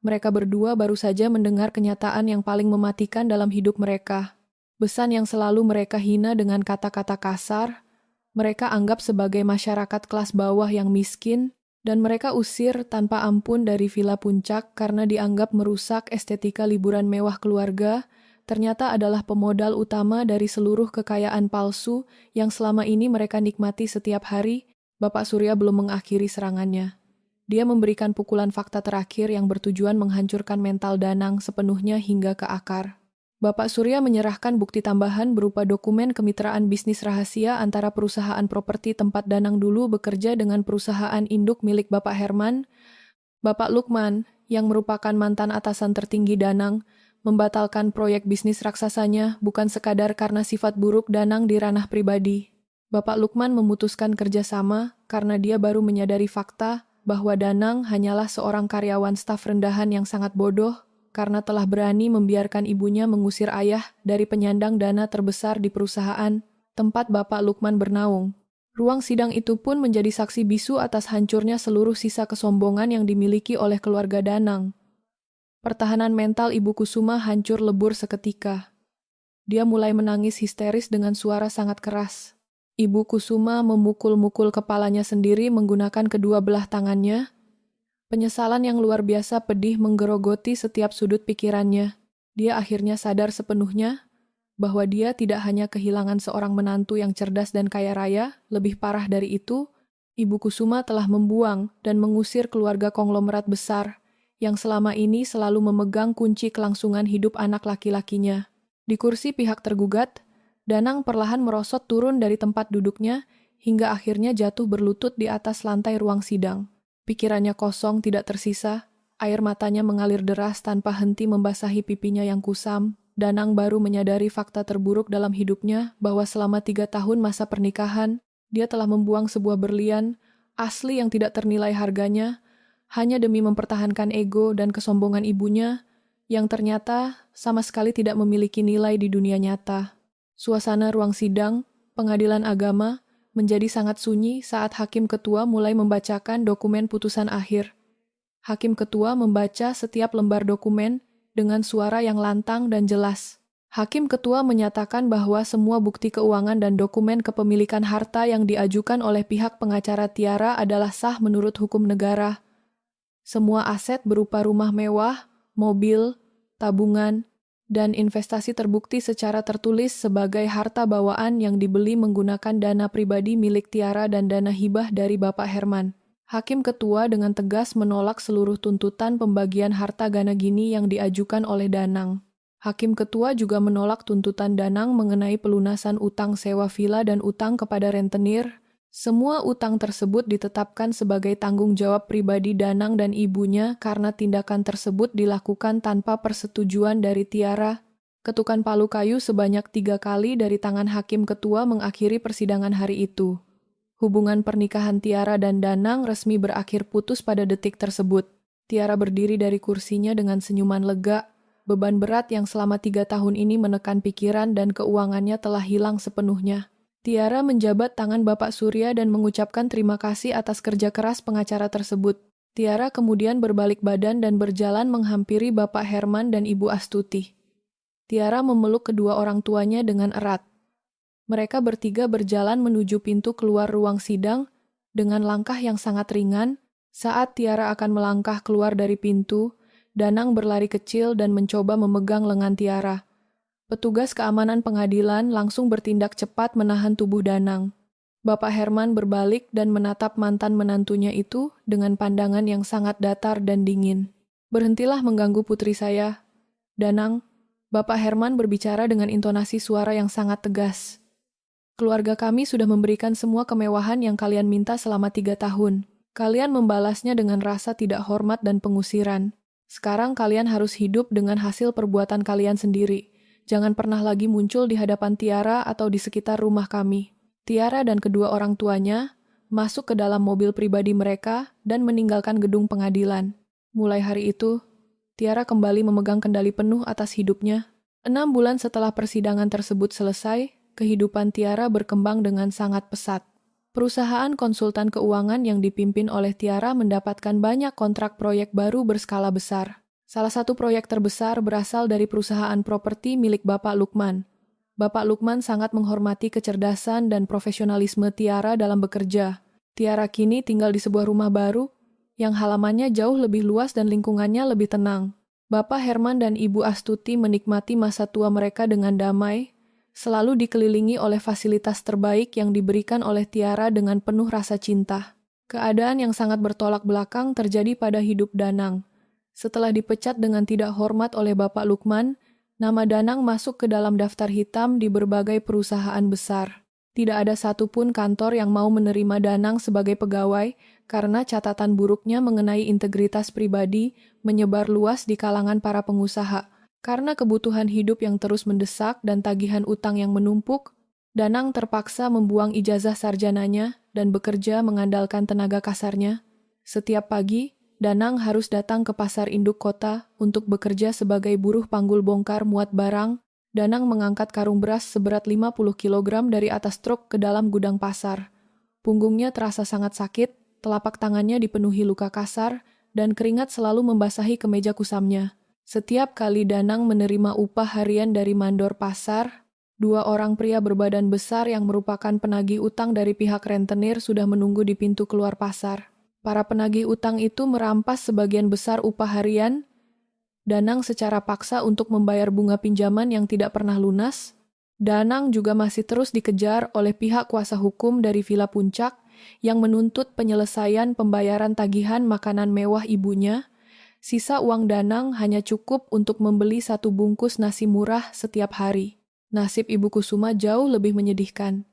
Mereka berdua baru saja mendengar kenyataan yang paling mematikan dalam hidup mereka. Besan yang selalu mereka hina dengan kata-kata kasar, mereka anggap sebagai masyarakat kelas bawah yang miskin, dan mereka usir tanpa ampun dari Villa Puncak karena dianggap merusak estetika liburan mewah keluarga ternyata adalah pemodal utama dari seluruh kekayaan palsu yang selama ini mereka nikmati setiap hari. Bapak Surya belum mengakhiri serangannya. Dia memberikan pukulan fakta terakhir yang bertujuan menghancurkan mental Danang sepenuhnya hingga ke akar. Bapak Surya menyerahkan bukti tambahan berupa dokumen kemitraan bisnis rahasia antara perusahaan properti tempat Danang dulu bekerja dengan perusahaan induk milik Bapak Herman. Bapak Lukman, yang merupakan mantan atasan tertinggi Danang, membatalkan proyek bisnis raksasanya bukan sekadar karena sifat buruk Danang di ranah pribadi. Bapak Lukman memutuskan kerjasama karena dia baru menyadari fakta bahwa Danang hanyalah seorang karyawan staf rendahan yang sangat bodoh karena telah berani membiarkan ibunya mengusir ayah dari penyandang dana terbesar di perusahaan tempat Bapak Lukman bernaung. Ruang sidang itu pun menjadi saksi bisu atas hancurnya seluruh sisa kesombongan yang dimiliki oleh keluarga Danang. Pertahanan mental Ibu Kusuma hancur lebur seketika. Dia mulai menangis histeris dengan suara sangat keras. Ibu Kusuma memukul-mukul kepalanya sendiri menggunakan kedua belah tangannya. Penyesalan yang luar biasa pedih menggerogoti setiap sudut pikirannya. Dia akhirnya sadar sepenuhnya bahwa dia tidak hanya kehilangan seorang menantu yang cerdas dan kaya raya, lebih parah dari itu, Ibu Kusuma telah membuang dan mengusir keluarga konglomerat besar yang selama ini selalu memegang kunci kelangsungan hidup anak laki-lakinya. Di kursi pihak tergugat, Danang perlahan merosot turun dari tempat duduknya hingga akhirnya jatuh berlutut di atas lantai ruang sidang. Pikirannya kosong, tidak tersisa, air matanya mengalir deras tanpa henti membasahi pipinya yang kusam. Danang baru menyadari fakta terburuk dalam hidupnya bahwa selama 3 tahun masa pernikahan, dia telah membuang sebuah berlian asli yang tidak ternilai harganya, hanya demi mempertahankan ego dan kesombongan ibunya, yang ternyata sama sekali tidak memiliki nilai di dunia nyata. Suasana ruang sidang, pengadilan agama, menjadi sangat sunyi saat Hakim Ketua mulai membacakan dokumen putusan akhir. Hakim Ketua membaca setiap lembar dokumen dengan suara yang lantang dan jelas. Hakim Ketua menyatakan bahwa semua bukti keuangan dan dokumen kepemilikan harta yang diajukan oleh pihak pengacara Tiara adalah sah menurut hukum negara. Semua aset berupa rumah mewah, mobil, tabungan, dan investasi terbukti secara tertulis sebagai harta bawaan yang dibeli menggunakan dana pribadi milik Tiara dan dana hibah dari Bapak Herman. Hakim Ketua dengan tegas menolak seluruh tuntutan pembagian harta Gana Gini yang diajukan oleh Danang. Hakim Ketua juga menolak tuntutan Danang mengenai pelunasan utang sewa villa dan utang kepada rentenir. Semua utang tersebut ditetapkan sebagai tanggung jawab pribadi Danang dan ibunya karena tindakan tersebut dilakukan tanpa persetujuan dari Tiara. Ketukan palu kayu sebanyak 3 kali dari tangan Hakim Ketua mengakhiri persidangan hari itu. Hubungan pernikahan Tiara dan Danang resmi berakhir putus pada detik tersebut. Tiara berdiri dari kursinya dengan senyuman lega. Beban berat yang selama 3 tahun ini menekan pikiran dan keuangannya telah hilang sepenuhnya. Tiara menjabat tangan Bapak Surya dan mengucapkan terima kasih atas kerja keras pengacara tersebut. Tiara kemudian berbalik badan dan berjalan menghampiri Bapak Herman dan Ibu Astuti. Tiara memeluk kedua orang tuanya dengan erat. Mereka bertiga berjalan menuju pintu keluar ruang sidang dengan langkah yang sangat ringan. Saat Tiara akan melangkah keluar dari pintu, Danang berlari kecil dan mencoba memegang lengan Tiara. Petugas keamanan pengadilan langsung bertindak cepat menahan tubuh Danang. Bapak Herman berbalik dan menatap mantan menantunya itu dengan pandangan yang sangat datar dan dingin. "Berhentilah mengganggu putri saya, Danang." Bapak Herman berbicara dengan intonasi suara yang sangat tegas. "Keluarga kami sudah memberikan semua kemewahan yang kalian minta selama 3 tahun. Kalian membalasnya dengan rasa tidak hormat dan pengusiran. Sekarang kalian harus hidup dengan hasil perbuatan kalian sendiri. Jangan pernah lagi muncul di hadapan Tiara atau di sekitar rumah kami." Tiara dan kedua orang tuanya masuk ke dalam mobil pribadi mereka dan meninggalkan gedung pengadilan. Mulai hari itu, Tiara kembali memegang kendali penuh atas hidupnya. 6 bulan setelah persidangan tersebut selesai, kehidupan Tiara berkembang dengan sangat pesat. Perusahaan konsultan keuangan yang dipimpin oleh Tiara mendapatkan banyak kontrak proyek baru berskala besar. Salah satu proyek terbesar berasal dari perusahaan properti milik Bapak Lukman. Bapak Lukman sangat menghormati kecerdasan dan profesionalisme Tiara dalam bekerja. Tiara kini tinggal di sebuah rumah baru yang halamannya jauh lebih luas dan lingkungannya lebih tenang. Bapak Herman dan Ibu Astuti menikmati masa tua mereka dengan damai, selalu dikelilingi oleh fasilitas terbaik yang diberikan oleh Tiara dengan penuh rasa cinta. Keadaan yang sangat bertolak belakang terjadi pada hidup Danang. Setelah dipecat dengan tidak hormat oleh Bapak Lukman, nama Danang masuk ke dalam daftar hitam di berbagai perusahaan besar. Tidak ada satupun kantor yang mau menerima Danang sebagai pegawai karena catatan buruknya mengenai integritas pribadi menyebar luas di kalangan para pengusaha. Karena kebutuhan hidup yang terus mendesak dan tagihan utang yang menumpuk, Danang terpaksa membuang ijazah sarjananya dan bekerja mengandalkan tenaga kasarnya. Setiap pagi, Danang harus datang ke pasar induk kota untuk bekerja sebagai buruh panggul bongkar muat barang. Danang mengangkat karung beras seberat 50 kg dari atas truk ke dalam gudang pasar. Punggungnya terasa sangat sakit, telapak tangannya dipenuhi luka kasar, dan keringat selalu membasahi kemeja kusamnya. Setiap kali Danang menerima upah harian dari mandor pasar, dua orang pria berbadan besar yang merupakan penagih utang dari pihak rentenir sudah menunggu di pintu keluar pasar. Para penagih utang itu merampas sebagian besar upah harian Danang secara paksa untuk membayar bunga pinjaman yang tidak pernah lunas. Danang juga masih terus dikejar oleh pihak kuasa hukum dari Villa Puncak yang menuntut penyelesaian pembayaran tagihan makanan mewah ibunya. Sisa uang Danang hanya cukup untuk membeli satu bungkus nasi murah setiap hari. Nasib Ibu Kusuma jauh lebih menyedihkan.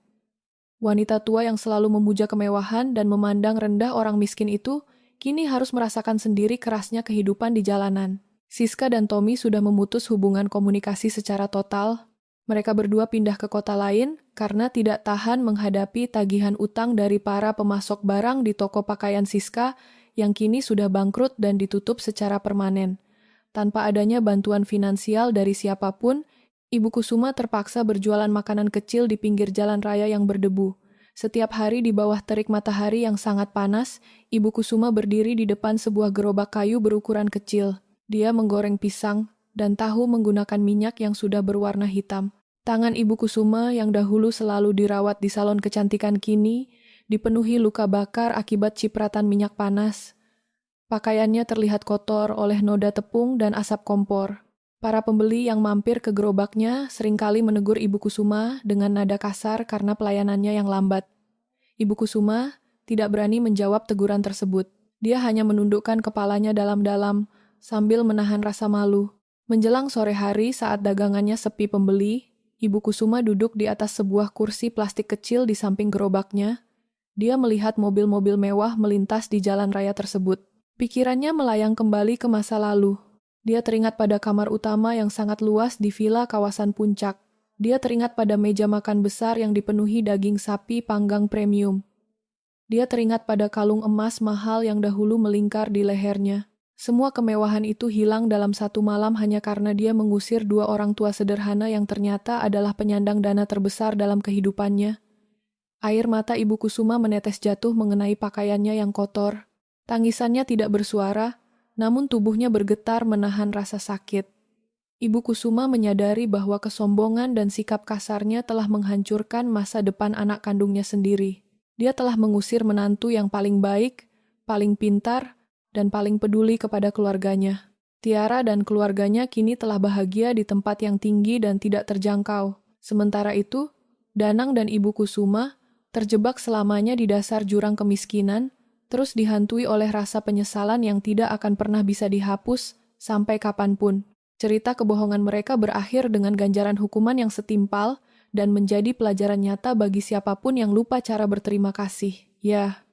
Wanita tua yang selalu memuja kemewahan dan memandang rendah orang miskin itu kini harus merasakan sendiri kerasnya kehidupan di jalanan. Siska dan Tommy sudah memutus hubungan komunikasi secara total. Mereka berdua pindah ke kota lain karena tidak tahan menghadapi tagihan utang dari para pemasok barang di toko pakaian Siska yang kini sudah bangkrut dan ditutup secara permanen. Tanpa adanya bantuan finansial dari siapapun, Ibu Kusuma terpaksa berjualan makanan kecil di pinggir jalan raya yang berdebu. Setiap hari di bawah terik matahari yang sangat panas, Ibu Kusuma berdiri di depan sebuah gerobak kayu berukuran kecil. Dia menggoreng pisang dan tahu menggunakan minyak yang sudah berwarna hitam. Tangan Ibu Kusuma yang dahulu selalu dirawat di salon kecantikan kini dipenuhi luka bakar akibat cipratan minyak panas. Pakaiannya terlihat kotor oleh noda tepung dan asap kompor. Para pembeli yang mampir ke gerobaknya seringkali menegur Ibu Kusuma dengan nada kasar karena pelayanannya yang lambat. Ibu Kusuma tidak berani menjawab teguran tersebut. Dia hanya menundukkan kepalanya dalam-dalam sambil menahan rasa malu. Menjelang sore hari saat dagangannya sepi pembeli, Ibu Kusuma duduk di atas sebuah kursi plastik kecil di samping gerobaknya. Dia melihat mobil-mobil mewah melintas di jalan raya tersebut. Pikirannya melayang kembali ke masa lalu. Dia teringat pada kamar utama yang sangat luas di villa kawasan Puncak. Dia teringat pada meja makan besar yang dipenuhi daging sapi panggang premium. Dia teringat pada kalung emas mahal yang dahulu melingkar di lehernya. Semua kemewahan itu hilang dalam satu malam hanya karena dia mengusir dua orang tua sederhana yang ternyata adalah penyandang dana terbesar dalam kehidupannya. Air mata Ibu Kusuma menetes jatuh mengenai pakaiannya yang kotor. Tangisannya tidak bersuara, namun tubuhnya bergetar menahan rasa sakit. Ibu Kusuma menyadari bahwa kesombongan dan sikap kasarnya telah menghancurkan masa depan anak kandungnya sendiri. Dia telah mengusir menantu yang paling baik, paling pintar, dan paling peduli kepada keluarganya. Tiara dan keluarganya kini telah bahagia di tempat yang tinggi dan tidak terjangkau. Sementara itu, Danang dan Ibu Kusuma terjebak selamanya di dasar jurang kemiskinan, terus dihantui oleh rasa penyesalan yang tidak akan pernah bisa dihapus sampai kapanpun. Cerita kebohongan mereka berakhir dengan ganjaran hukuman yang setimpal dan menjadi pelajaran nyata bagi siapapun yang lupa cara berterima kasih. Ya,